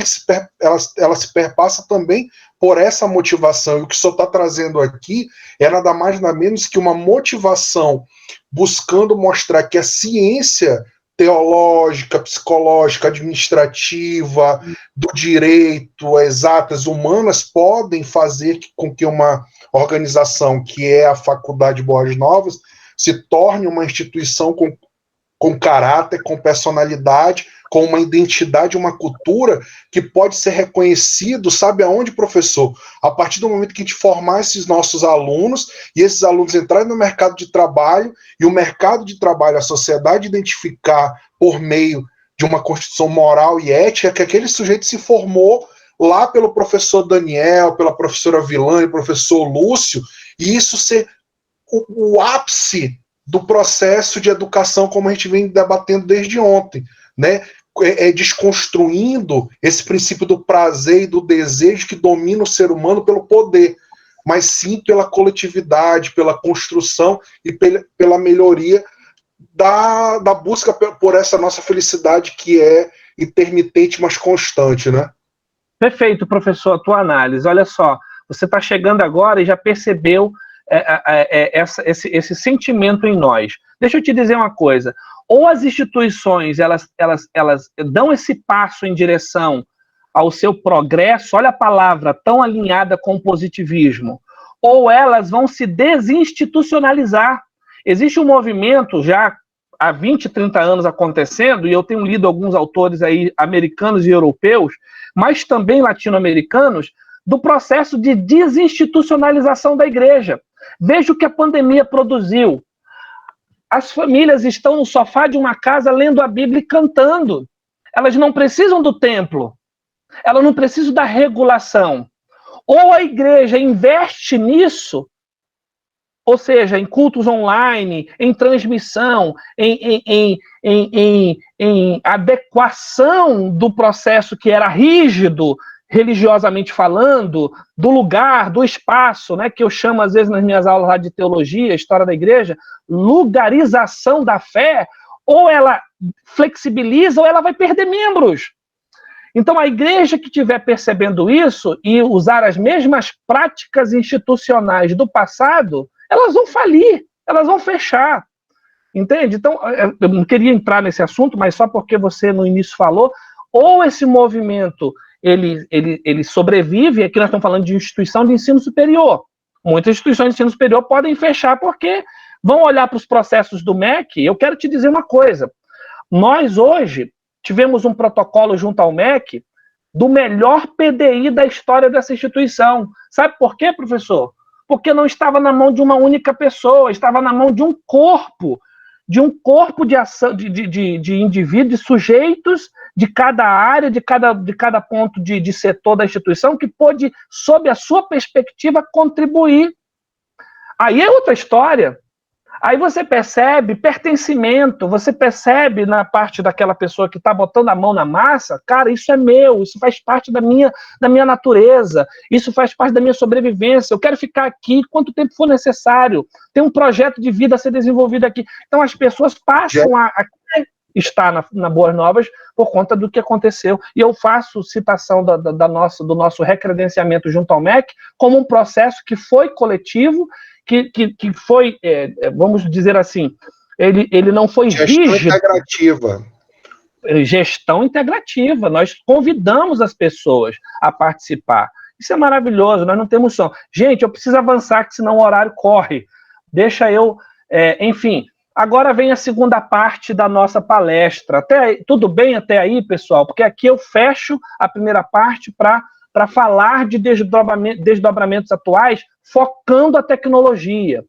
ela se perpassa também por essa motivação. E o que o senhor está trazendo aqui é nada mais nada menos que uma motivação buscando mostrar que a ciência teológica, psicológica, administrativa, do direito, exatas, humanas, podem fazer com que uma organização, que é a Faculdade Boas Novas, se torne uma instituição com caráter, com personalidade, com uma identidade, uma cultura que pode ser reconhecido, sabe aonde, professor? A partir do momento que a gente formar esses nossos alunos, e esses alunos entrarem no mercado de trabalho, e o mercado de trabalho, a sociedade identificar por meio de uma constituição moral e ética que aquele sujeito se formou lá pelo professor Daniel, pela professora Vilane, professor Lúcio, e isso ser o ápice do processo de educação, como a gente vem debatendo desde ontem, né? Desconstruindo esse princípio do prazer e do desejo que domina o ser humano pelo poder, mas sim pela coletividade, pela construção e pela melhoria da busca por essa nossa felicidade que é intermitente, mas constante, né? Perfeito, professor, a tua análise. Olha só, você está chegando agora e já percebeu esse sentimento em nós. Deixa eu te dizer uma coisa, ou as instituições elas dão esse passo em direção ao seu progresso, olha a palavra, tão alinhada com o positivismo, ou elas vão se desinstitucionalizar. Existe um movimento já há 20, 30 anos acontecendo, e eu tenho lido alguns autores aí americanos e europeus, mas também latino-americanos, do processo de desinstitucionalização da igreja. Veja o que a pandemia produziu. As famílias estão no sofá de uma casa lendo a Bíblia e cantando. Elas não precisam do templo. Elas não precisam da regulação. Ou a igreja investe nisso, ou seja, em cultos online, em transmissão, em adequação do processo que era rígido, religiosamente falando, do lugar, do espaço, né, que eu chamo às vezes nas minhas aulas lá de teologia, história da igreja, lugarização da fé, ou ela flexibiliza ou ela vai perder membros. Então a igreja que estiver percebendo isso e usar as mesmas práticas institucionais do passado, elas vão falir, elas vão fechar. Entende? Então, eu não queria entrar nesse assunto, mas só porque você no início falou, ou esse movimento ele sobrevive, aqui nós estamos falando de instituição de ensino superior. Muitas instituições de ensino superior podem fechar porque vão olhar para os processos do MEC. Eu quero te dizer uma coisa. Nós hoje tivemos um protocolo junto ao MEC do melhor PDI da história dessa instituição. Sabe por quê, professor? Porque não estava na mão de uma única pessoa, estava na mão de um corpo de ação, de indivíduos, de sujeitos de cada área, de cada ponto de setor da instituição, que pôde, sob a sua perspectiva, contribuir. Aí é outra história. Aí você percebe pertencimento, você percebe na parte daquela pessoa que está botando a mão na massa, cara, isso é meu, isso faz parte da minha natureza, isso faz parte da minha sobrevivência, eu quero ficar aqui quanto tempo for necessário, tem um projeto de vida a ser desenvolvido aqui. Então as pessoas passam a estar na Boas Novas por conta do que aconteceu. E eu faço citação do nosso recredenciamento junto ao MEC como um processo que foi coletivo, que foi, vamos dizer assim, ele não foi rígido. Gestão integrativa. Gestão integrativa. Nós convidamos as pessoas a participar. Isso é maravilhoso, nós não temos som. Gente, eu preciso avançar, que senão o horário corre. Deixa eu... enfim, agora vem a segunda parte da nossa palestra. Até aí, tudo bem até aí, pessoal? Porque aqui eu fecho a primeira parte para falar de desdobramentos atuais, focando a tecnologia.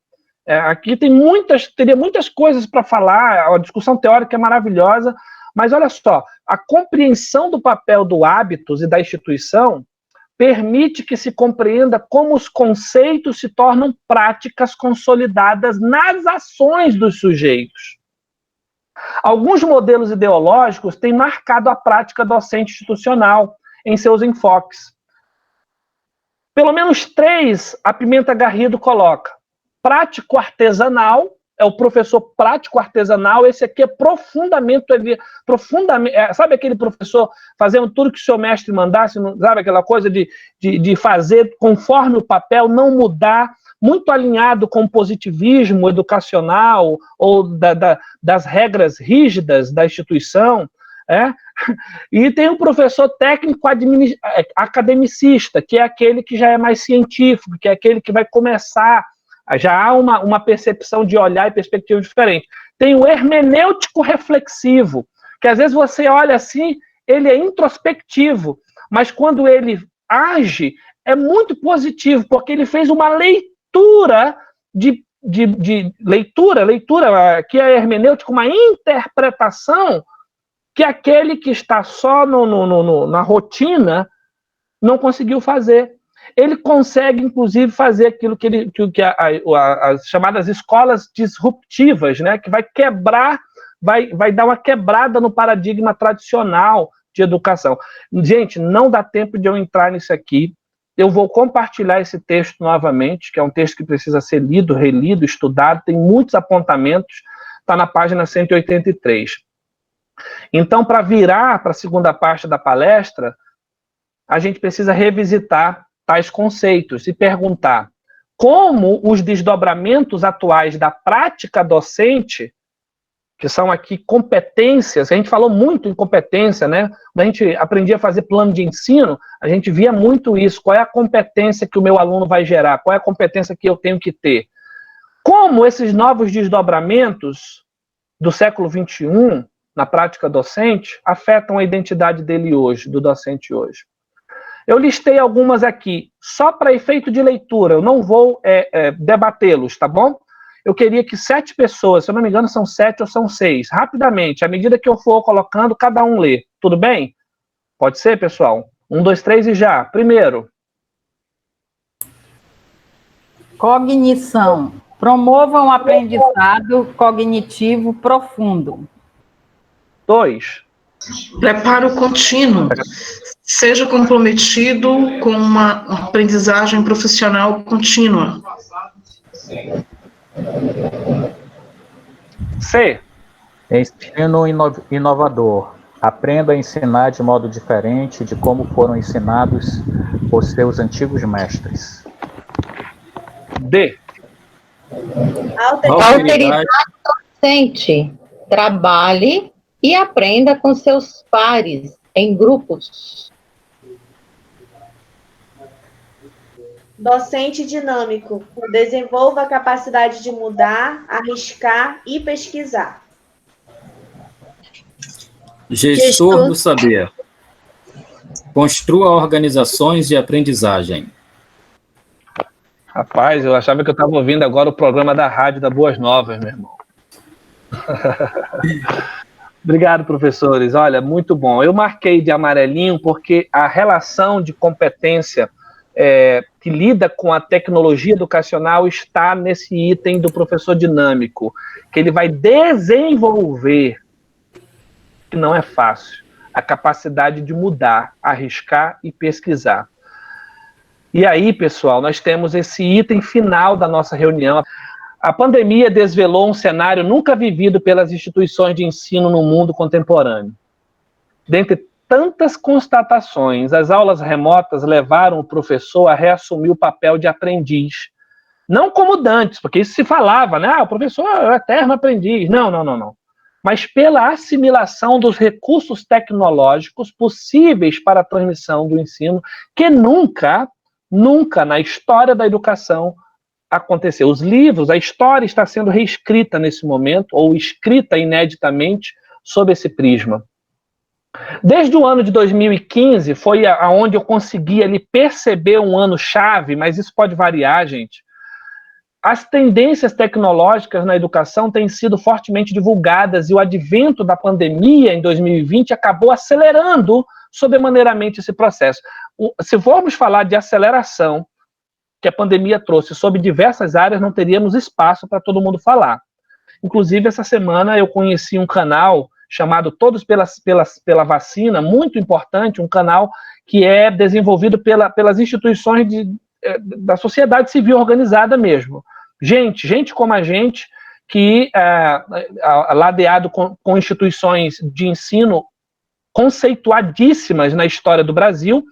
Aqui teria muitas coisas para falar, a discussão teórica é maravilhosa, mas olha só, a compreensão do papel do hábitos e da instituição permite que se compreenda como os conceitos se tornam práticas consolidadas nas ações dos sujeitos. Alguns modelos ideológicos têm marcado a prática docente institucional em seus enfoques. Pelo menos 3, a Pimenta Garrido coloca. Prático artesanal, é o professor prático artesanal, esse aqui é profundamente, sabe aquele professor fazendo tudo que o seu mestre mandasse, sabe aquela coisa de fazer conforme o papel, não mudar, muito alinhado com o positivismo educacional ou das regras rígidas da instituição. E tem um professor técnico academicista, que é aquele que já é mais científico, que é aquele que vai começar, já há uma percepção de olhar e perspectiva diferente. Tem o hermenêutico reflexivo, que às vezes você olha assim, ele é introspectivo, mas quando ele age, é muito positivo, porque ele fez uma leitura leitura, que é hermenêutico, uma interpretação que aquele que está só na rotina não conseguiu fazer. Ele consegue, inclusive, fazer aquilo que as chamadas escolas disruptivas, né, que vai quebrar, vai dar uma quebrada no paradigma tradicional de educação. Gente, não dá tempo de eu entrar nisso aqui. Eu vou compartilhar esse texto novamente, que é um texto que precisa ser lido, relido, estudado, tem muitos apontamentos, está na página 183. Então, para virar para a segunda parte da palestra, a gente precisa revisitar tais conceitos e perguntar como os desdobramentos atuais da prática docente, que são aqui competências. A gente falou muito em competência, né? Quando a gente aprendia a fazer plano de ensino, a gente via muito isso. Qual é a competência que o meu aluno vai gerar? Qual é a competência que eu tenho que ter? Como esses novos desdobramentos do século XXI, na prática docente, afetam a identidade dele hoje, do docente hoje? Eu listei algumas aqui, só para efeito de leitura, eu não vou debatê-los, tá bom? Eu queria que 7 pessoas, se eu não me engano são 7 ou são 6, rapidamente, à medida que eu for colocando, cada um lê. Tudo bem? Pode ser, pessoal? 1, 2, 3 e já. Primeiro. Cognição. Promova um aprendizado cognitivo profundo. 2. Preparo contínuo. Seja comprometido com uma aprendizagem profissional contínua. C. Ensino inovador. Aprenda a ensinar de modo diferente de como foram ensinados os seus antigos mestres. D. Alteridade docente. Trabalhe e aprenda com seus pares, em grupos. Docente dinâmico. Desenvolva a capacidade de mudar, arriscar e pesquisar. Gestor do saber. Construa organizações de aprendizagem. Rapaz, eu achava que eu estava ouvindo agora o programa da rádio da Boas Novas, meu irmão. Obrigado, professores. Olha, muito bom. Eu marquei de amarelinho porque a relação de competência que lida com a tecnologia educacional está nesse item do professor dinâmico, que ele vai desenvolver, que não é fácil, a capacidade de mudar, arriscar e pesquisar. E aí, pessoal, nós temos esse item final da nossa reunião. A pandemia desvelou um cenário nunca vivido pelas instituições de ensino no mundo contemporâneo. Dentre tantas constatações, as aulas remotas levaram o professor a reassumir o papel de aprendiz. Não como dantes, porque isso se falava, né? O professor é o eterno aprendiz. Não. Mas pela assimilação dos recursos tecnológicos possíveis para a transmissão do ensino, que nunca na história da educação aconteceu. Os livros, a história está sendo reescrita nesse momento, ou escrita ineditamente, sob esse prisma. Desde o ano de 2015, foi aonde eu consegui ali perceber um ano-chave, mas isso pode variar, gente. As tendências tecnológicas na educação têm sido fortemente divulgadas e o advento da pandemia em 2020 acabou acelerando sobremaneiramente esse processo. Se formos falar de aceleração que a pandemia trouxe sobre diversas áreas, não teríamos espaço para todo mundo falar. Inclusive, essa semana eu conheci um canal chamado Todos pela Vacina, muito importante, um canal que é desenvolvido pelas instituições da sociedade civil organizada mesmo. Gente como a gente, que ladeado com instituições de ensino conceituadíssimas na história do Brasil,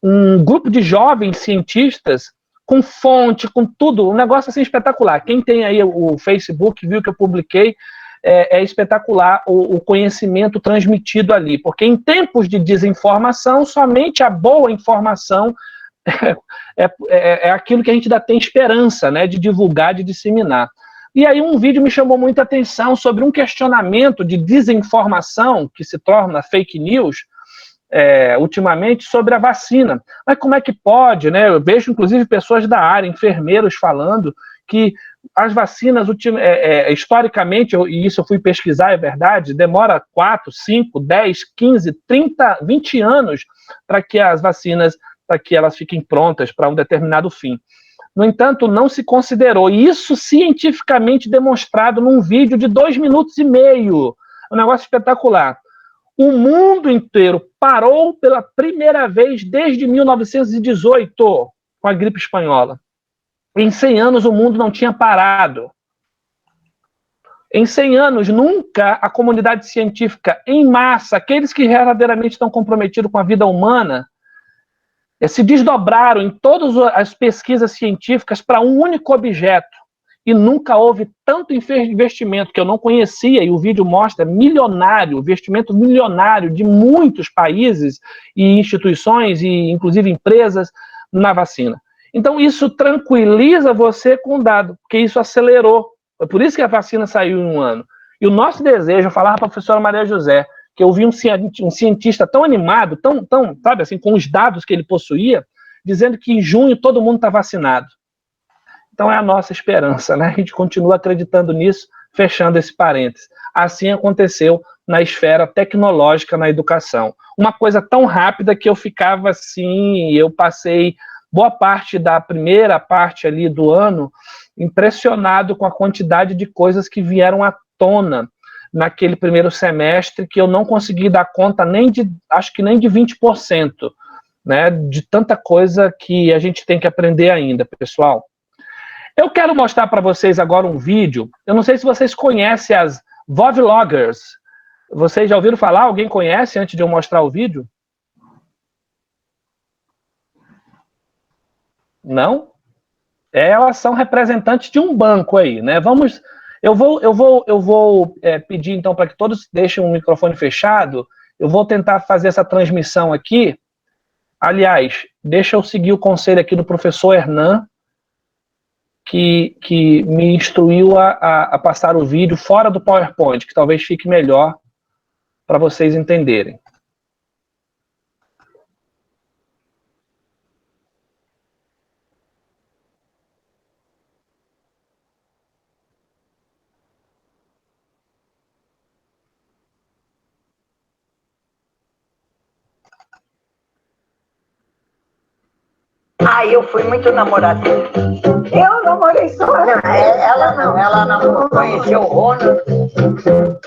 um grupo de jovens cientistas com fonte, com tudo, um negócio assim espetacular. Quem tem aí o Facebook viu que eu publiquei, é espetacular o conhecimento transmitido ali, porque em tempos de desinformação, somente a boa informação é aquilo que a gente ainda tem esperança, né, de divulgar, de disseminar. E aí um vídeo me chamou muita atenção sobre um questionamento de desinformação que se torna fake news, ultimamente, sobre a vacina. Mas como é que pode, né? Eu vejo, inclusive, pessoas da área, enfermeiros, falando que as vacinas, historicamente, e isso eu fui pesquisar, é verdade, demora 4, 5, 10, 15, 30, 20 anos para que as vacinas, para que elas fiquem prontas para um determinado fim. No entanto, não se considerou isso cientificamente demonstrado num vídeo de 2 minutos e meio. Um negócio espetacular. O mundo inteiro parou pela primeira vez desde 1918 com a gripe espanhola. Em 100 anos o mundo não tinha parado. Em 100 anos, nunca a comunidade científica, em massa, aqueles que verdadeiramente estão comprometidos com a vida humana, se desdobraram em todas as pesquisas científicas para um único objeto, e nunca houve tanto investimento, que eu não conhecia, e o vídeo mostra, milionário, investimento milionário de muitos países e instituições, e inclusive empresas, na vacina. Então isso tranquiliza você com o dado, porque isso acelerou. Foi por isso que a vacina saiu em 1 ano. E o nosso desejo, eu falava para a professora Maria José, que eu vi um cientista tão animado, tão, sabe assim, com os dados que ele possuía, dizendo que em junho todo mundo está vacinado. Então é a nossa esperança, né? A gente continua acreditando nisso, fechando esse parênteses. Assim aconteceu na esfera tecnológica na educação. Uma coisa tão rápida que eu ficava assim, eu passei boa parte da primeira parte ali do ano impressionado com a quantidade de coisas que vieram à tona naquele primeiro semestre, que eu não consegui dar conta acho que nem de 20%, né, de tanta coisa que a gente tem que aprender ainda, pessoal. Eu quero mostrar para vocês agora um vídeo. Eu não sei se vocês conhecem as Vovloggers. Vocês já ouviram falar? Alguém conhece antes de eu mostrar o vídeo? Não? Elas são representantes de um banco aí, né? Eu vou pedir então para que todos deixem o microfone fechado. Eu vou tentar fazer essa transmissão aqui. Aliás, deixa eu seguir o conselho aqui do professor Hernan, que me instruiu a passar o vídeo fora do PowerPoint, que talvez fique melhor para vocês entenderem. Eu fui muito namoradeira. Eu namorei só. Ela não conheceu o Ronald.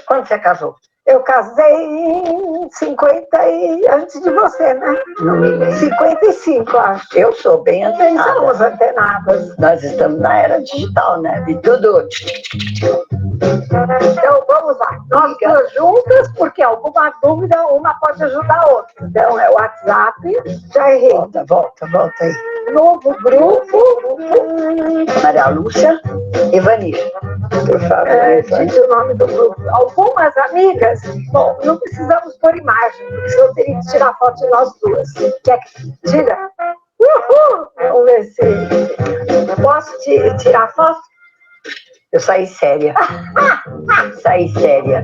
Quando você casou? Eu casei em 50 e antes de você, né? Não me lembro. 55, acho. Eu sou bem antenada. Somos antenadas. Nós estamos na era digital, né? De tudo. Então, vamos lá. Nós duas juntas, porque alguma dúvida, uma pode ajudar a outra. Então, é o WhatsApp. Já errei. Volta aí. Novo grupo. Maria Lúcia e Vanir. Por favor. Diz o nome do grupo. Algumas amigas. Bom, não precisamos pôr imagem, porque senão eu teria que tirar foto de nós duas. Quer que tira? Uhul! Vamos ver se... Posso tirar foto? Eu saí séria. Saí séria.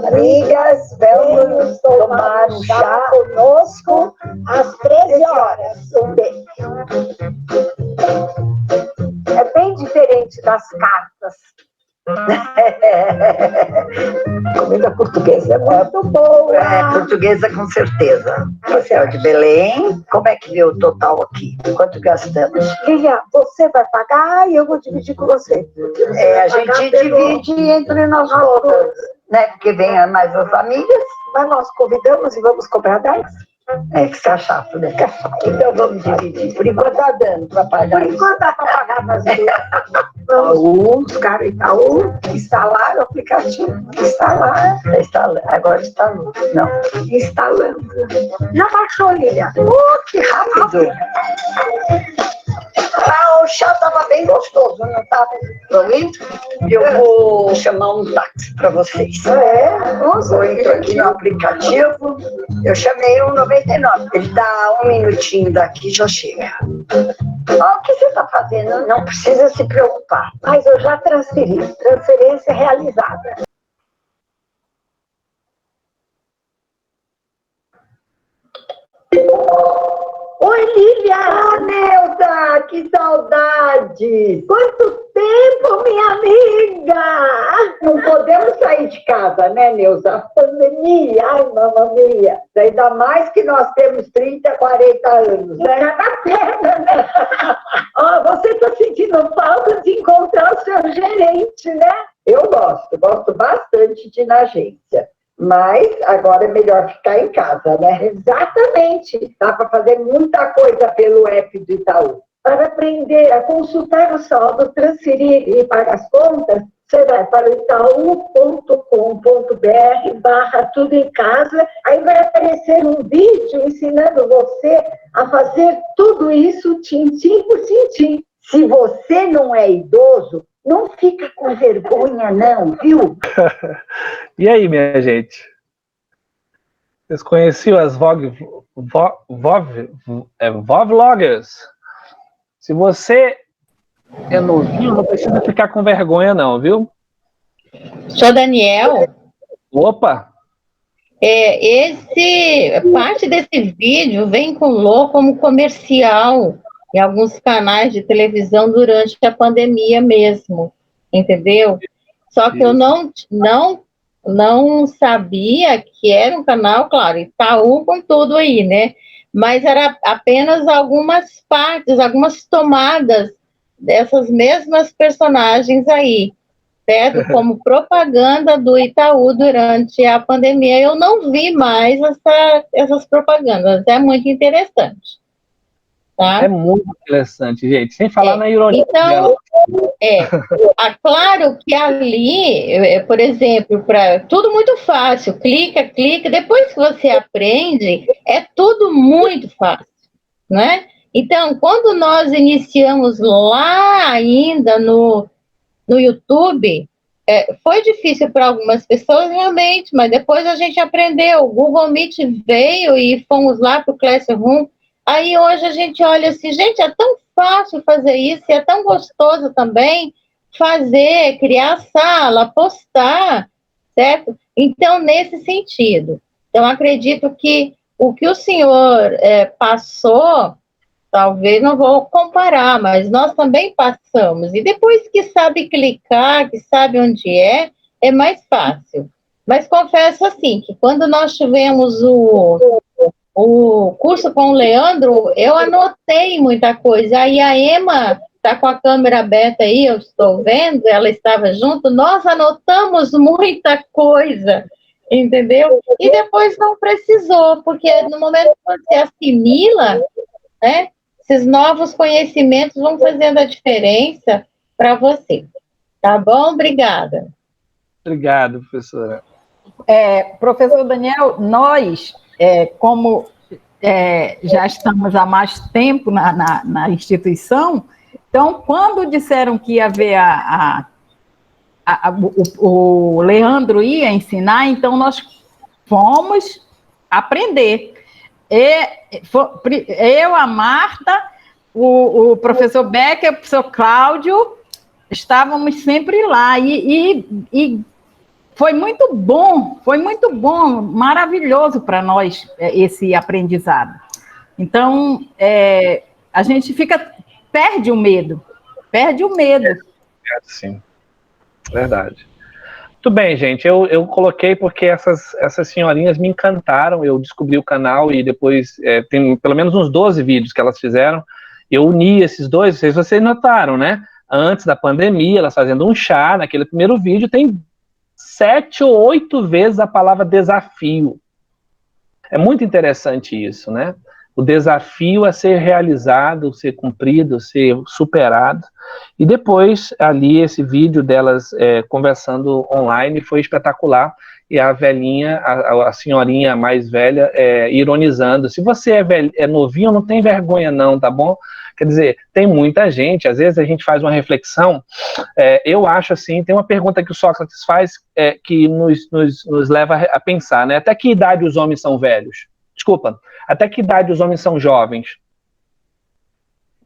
Amigas, vamos tomar um chá conosco às 13 horas. Um beijo. É bem diferente das cartas. Comida portuguesa é muito boa. Portuguesa com certeza. Você é de Belém. Como é que deu o total aqui? Quanto gastamos? Lilian, você vai pagar e eu vou dividir com você. A gente divide entre nós todas, né? Porque vem mais as amigas. Mas nós convidamos e vamos cobrar 10. Que está chato, né? Então vamos dividir. Por enquanto está dando para pagar. Por enquanto dá para pagar nas duas. Os caras Itaú instalaram o aplicativo. Instalando. Agora instalou. Não. Instalando. Já baixou, Lilian. Que rápido. O chá estava bem gostoso, não estava? Eu vou chamar um táxi para vocês. Vou entrar aqui no aplicativo. Eu chamei o 99. Ele dá 1 minutinho daqui e já chega. O que você está fazendo? Não precisa se preocupar. Mas eu já transferi. Transferência realizada. Oi, Lilian! Neuza, que saudade! Quanto tempo, minha amiga! Não podemos sair de casa, né, Neuza? A pandemia, ai, mamma mia! Ainda mais que nós temos 30, 40 anos, né? Cada perna, né? Você está sentindo falta de encontrar o seu gerente, né? Eu gosto bastante de ir na agência. Mas agora é melhor ficar em casa, né? Exatamente. Dá para fazer muita coisa pelo app do Itaú. Para aprender a consultar o saldo, transferir e pagar as contas, você vai para itaú.com.br/tudo em casa. Aí vai aparecer um vídeo ensinando você a fazer tudo isso tintim por tintim. Se você não é idoso, não fica com vergonha, não, viu? E aí, minha gente? Vocês conheciam as Vloggers? Se você é novinho, não precisa ficar com vergonha, não, viu? Sou Daniel. Opa! Parte desse vídeo vem como comercial em alguns canais de televisão durante a pandemia mesmo, entendeu? Só que eu não sabia que era um canal, claro, Itaú com tudo aí, né? Mas era apenas algumas partes, algumas tomadas dessas mesmas personagens aí, certo? Como propaganda do Itaú durante a pandemia. Eu não vi mais essas propagandas, é muito interessante. Tá? É muito interessante, gente, sem falar na ironia. Então, claro que ali, por exemplo, tudo muito fácil, clica, depois que você aprende, é tudo muito fácil, né? Então, quando nós iniciamos lá ainda no YouTube, foi difícil para algumas pessoas realmente, mas depois a gente aprendeu, o Google Meet veio e fomos lá para o Classroom. Aí hoje a gente olha assim, gente, é tão fácil fazer isso, e é tão gostoso também fazer, criar sala, postar, certo? Então, nesse sentido. Então, acredito que o que o senhor passou, talvez não vou comparar, mas nós também passamos. E depois que sabe clicar, que sabe onde é mais fácil. Mas confesso assim, que quando nós tivemos o curso com o Leandro, eu anotei muita coisa. Aí a Emma está com a câmera aberta aí, eu estou vendo, ela estava junto, nós anotamos muita coisa, entendeu? E depois não precisou, porque no momento que você assimila, né, esses novos conhecimentos vão fazendo a diferença para você. Tá bom? Obrigada. Obrigado, professora. Professor Daniel, nós, como já estamos há mais tempo na instituição, então, quando disseram que ia haver o Leandro ia ensinar, então nós fomos aprender. Eu, a Marta, o professor Becker, o professor Cláudio, estávamos sempre lá, e foi muito bom, maravilhoso para nós esse aprendizado. Então, a gente perde o medo. Sim, verdade. Muito bem, gente, eu coloquei porque essas senhorinhas me encantaram, eu descobri o canal e depois tem pelo menos uns 12 vídeos que elas fizeram, eu uni esses dois, vocês notaram, né? Antes da pandemia, elas fazendo um chá, naquele primeiro vídeo tem 7 ou 8 vezes a palavra desafio. É muito interessante isso, né? O desafio a ser realizado, ser cumprido, ser superado. E depois, ali, esse vídeo delas conversando online foi espetacular. E a velhinha, a senhorinha mais velha, ironizando. Se você é novinho, não tem vergonha não, tá bom? Quer dizer, tem muita gente, às vezes a gente faz uma reflexão, eu acho assim, tem uma pergunta que o Sócrates faz que nos leva a pensar, né? Até que idade os homens são velhos? Desculpa, até que idade os homens são jovens?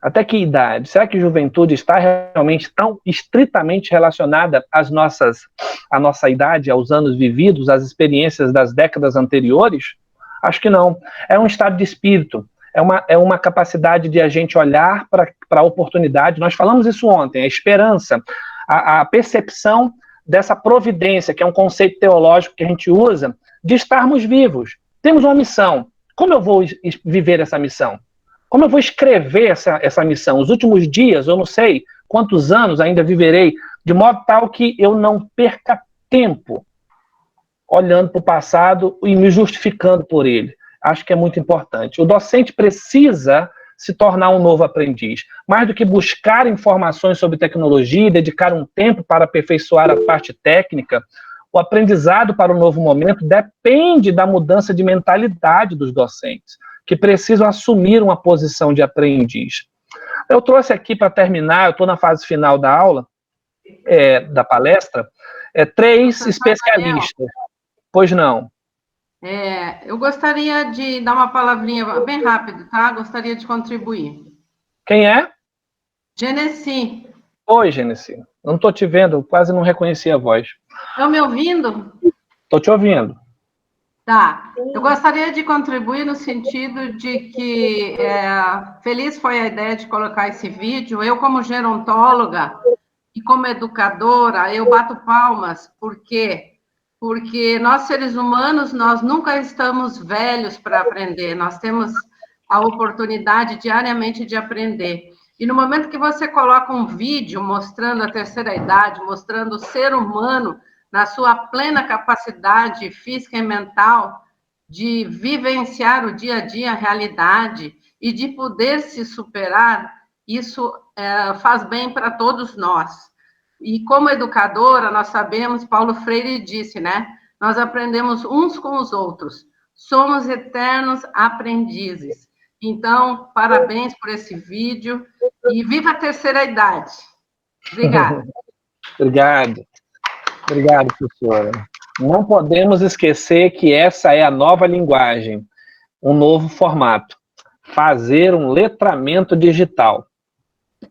Até que idade? Será que a juventude está realmente tão estritamente relacionada à nossa idade, aos anos vividos, às experiências das décadas anteriores? Acho que não. É um estado de espírito. É uma capacidade de a gente olhar para a oportunidade. Nós falamos isso ontem, a esperança, a percepção dessa providência, que é um conceito teológico que a gente usa, de estarmos vivos. Temos uma missão. Como eu vou viver essa missão? Como eu vou escrever essa missão? Os últimos dias, eu não sei quantos anos ainda viverei, de modo tal que eu não perca tempo olhando para o passado e me justificando por ele. Acho que é muito importante. O docente precisa se tornar um novo aprendiz. Mais do que buscar informações sobre tecnologia e dedicar um tempo para aperfeiçoar a parte técnica, o aprendizado para o novo momento depende da mudança de mentalidade dos docentes, que precisam assumir uma posição de aprendiz. Eu trouxe aqui para terminar, eu estou na fase final da aula, da palestra, 3 especialistas. Pois não. Eu gostaria de dar uma palavrinha bem rápido, tá? Gostaria de contribuir. Quem é? Genesi. Oi, Genesi. Não estou te vendo, quase não reconheci a voz. Estão me ouvindo? Estou te ouvindo. Tá. Eu gostaria de contribuir no sentido de que feliz foi a ideia de colocar esse vídeo. Eu, como gerontóloga e como educadora, eu bato palmas. Por quê? Porque nós, seres humanos, nós nunca estamos velhos para aprender. Nós temos a oportunidade diariamente de aprender. E no momento que você coloca um vídeo mostrando a terceira idade, mostrando o ser humano na sua plena capacidade física e mental de vivenciar o dia a dia, a realidade, e de poder se superar, isso faz bem para todos nós. E como educadora, nós sabemos, Paulo Freire disse, né? Nós aprendemos uns com os outros. Somos eternos aprendizes. Então, parabéns por esse vídeo e viva a terceira idade. Obrigada. Obrigado, professora. Não podemos esquecer que essa é a nova linguagem, um novo formato. Fazer um letramento digital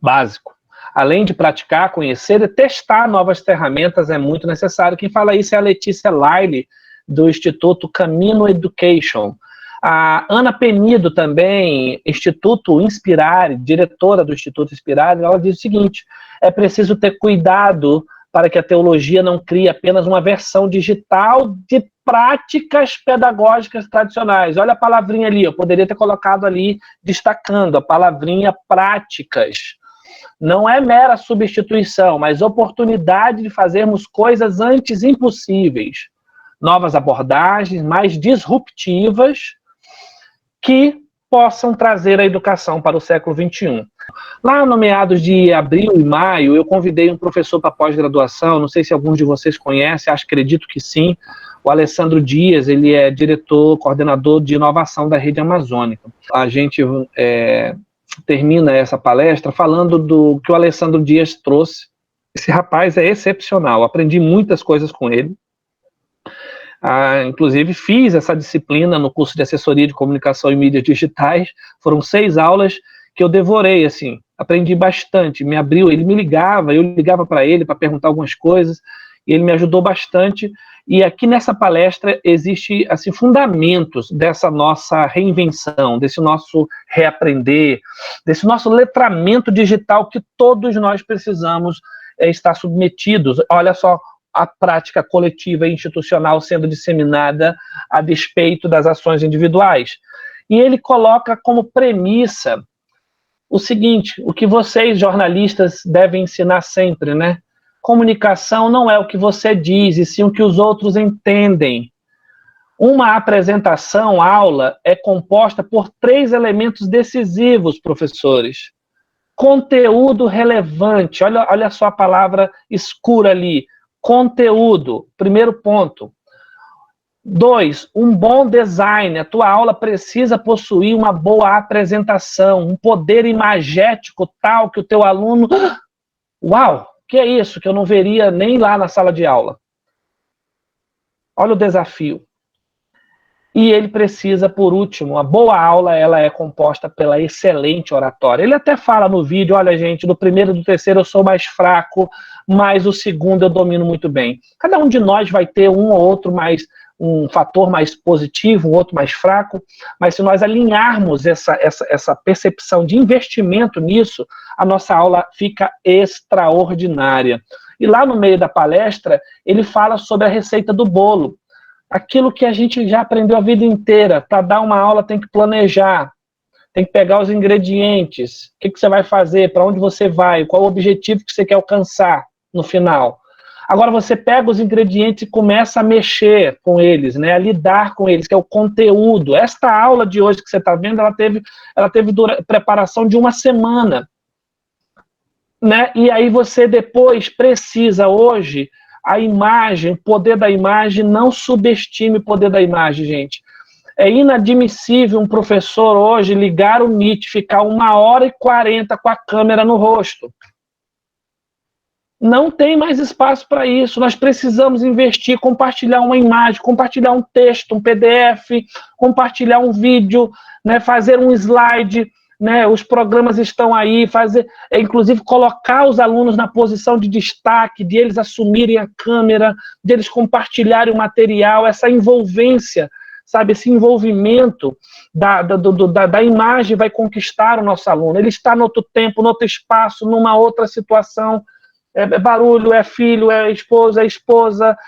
básico. Além de praticar, conhecer e testar novas ferramentas, é muito necessário. Quem fala isso é a Letícia Laile, do Instituto Camino Education. A Ana Penido também, Instituto Inspirare, diretora do Instituto Inspirare, ela diz o seguinte: é preciso ter cuidado para que a teologia não crie apenas uma versão digital de práticas pedagógicas tradicionais. Olha a palavrinha ali, eu poderia ter colocado ali, destacando a palavrinha práticas. Não é mera substituição, mas oportunidade de fazermos coisas antes impossíveis. Novas abordagens mais disruptivas que possam trazer a educação para o século XXI. Lá no meados de abril e maio, eu convidei um professor para pós-graduação, não sei se alguns de vocês conhecem, acredito que sim, o Alessandro Dias, ele é diretor, coordenador de inovação da Rede Amazônica. A gente termina essa palestra falando do que o Alessandro Dias trouxe. Esse rapaz é excepcional, aprendi muitas coisas com ele. Inclusive fiz essa disciplina no curso de assessoria de comunicação e mídias digitais, foram 6 aulas que eu devorei, assim, aprendi bastante, me abriu, ele me ligava, eu ligava para ele para perguntar algumas coisas, e ele me ajudou bastante, e aqui nessa palestra existe, assim, fundamentos dessa nossa reinvenção, desse nosso reaprender, desse nosso letramento digital que todos nós precisamos estar submetidos. Olha só, a prática coletiva e institucional sendo disseminada a despeito das ações individuais. E ele coloca como premissa o seguinte, o que vocês, jornalistas, devem ensinar sempre, né? Comunicação não é o que você diz, e sim o que os outros entendem. Uma apresentação, aula, é composta por 3 elementos decisivos, professores. Conteúdo relevante, olha só a palavra escura ali, conteúdo, primeiro ponto. 2, um bom design. A tua aula precisa possuir uma boa apresentação, um poder imagético tal que o teu aluno... Uau, que é isso que eu não veria nem lá na sala de aula? Olha o desafio. E ele precisa, por último, a boa aula, ela é composta pela excelente oratória. Ele até fala no vídeo, olha gente, do primeiro e do terceiro eu sou mais fraco, mas o segundo eu domino muito bem. Cada um de nós vai ter um ou outro um fator mais positivo, um outro mais fraco, mas se nós alinharmos essa percepção de investimento nisso, a nossa aula fica extraordinária. E lá no meio da palestra, ele fala sobre a receita do bolo. Aquilo que a gente já aprendeu a vida inteira. Para dar uma aula tem que planejar, tem que pegar os ingredientes, o que você vai fazer, para onde você vai, qual o objetivo que você quer alcançar no final. Agora você pega os ingredientes e começa a mexer com eles, né, a lidar com eles, que é o conteúdo. Esta aula de hoje que você está vendo, ela teve preparação de 1 semana. Né? E aí você depois precisa, hoje, a imagem, o poder da imagem, não subestime o poder da imagem, gente. É inadmissível um professor hoje ligar o Meet, ficar 1h40 com a câmera no rosto. Não tem mais espaço para isso. Nós precisamos investir, compartilhar uma imagem, compartilhar um texto, um PDF, compartilhar um vídeo, né, fazer um slide, né, os programas estão aí, inclusive colocar os alunos na posição de destaque, de eles assumirem a câmera, de eles compartilharem o material, essa envolvência, sabe, esse envolvimento da imagem vai conquistar o nosso aluno. Ele está em outro tempo, em outro espaço, numa outra situação. É barulho, é filho, é esposa,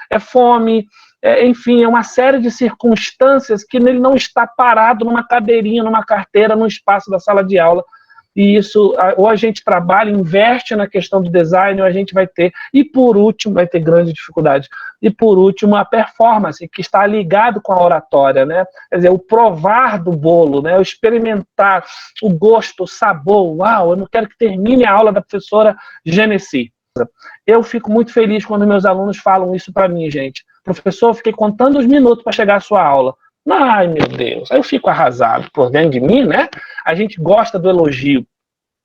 é fome, enfim, é uma série de circunstâncias que ele não está parado numa cadeirinha, numa carteira, no espaço da sala de aula. E isso, ou a gente trabalha, investe na questão do design, ou a gente vai ter, e por último, vai ter grande dificuldade, e por último, a performance, que está ligado com a oratória, né? Quer dizer, o provar do bolo, né? O experimentar o gosto, o sabor. Uau, eu não quero que termine a aula da professora Genesi. Eu fico muito feliz quando meus alunos falam isso para mim, gente. Professor, eu fiquei contando os minutos para chegar à sua aula. Ai, meu Deus, aí eu fico arrasado por dentro de mim, né? A gente gosta do elogio.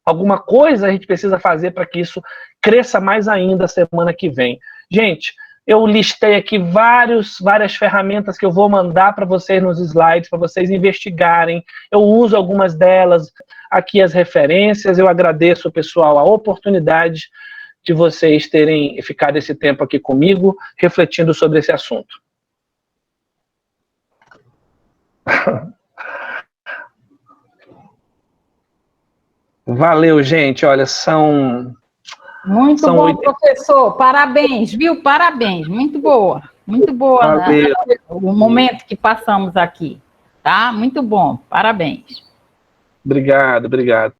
Alguma coisa a gente precisa fazer para que isso cresça mais ainda semana que vem. Gente, eu listei aqui várias ferramentas que eu vou mandar para vocês nos slides, para vocês investigarem. Eu uso algumas delas, aqui as referências. Eu agradeço, pessoal, a oportunidade de vocês terem ficado esse tempo aqui comigo, refletindo sobre esse assunto. Valeu, gente. Olha, Muito bom, professor. Parabéns, viu? Parabéns. Muito boa. Muito boa, né? O momento que passamos aqui. Tá? Muito bom. Parabéns. Obrigado.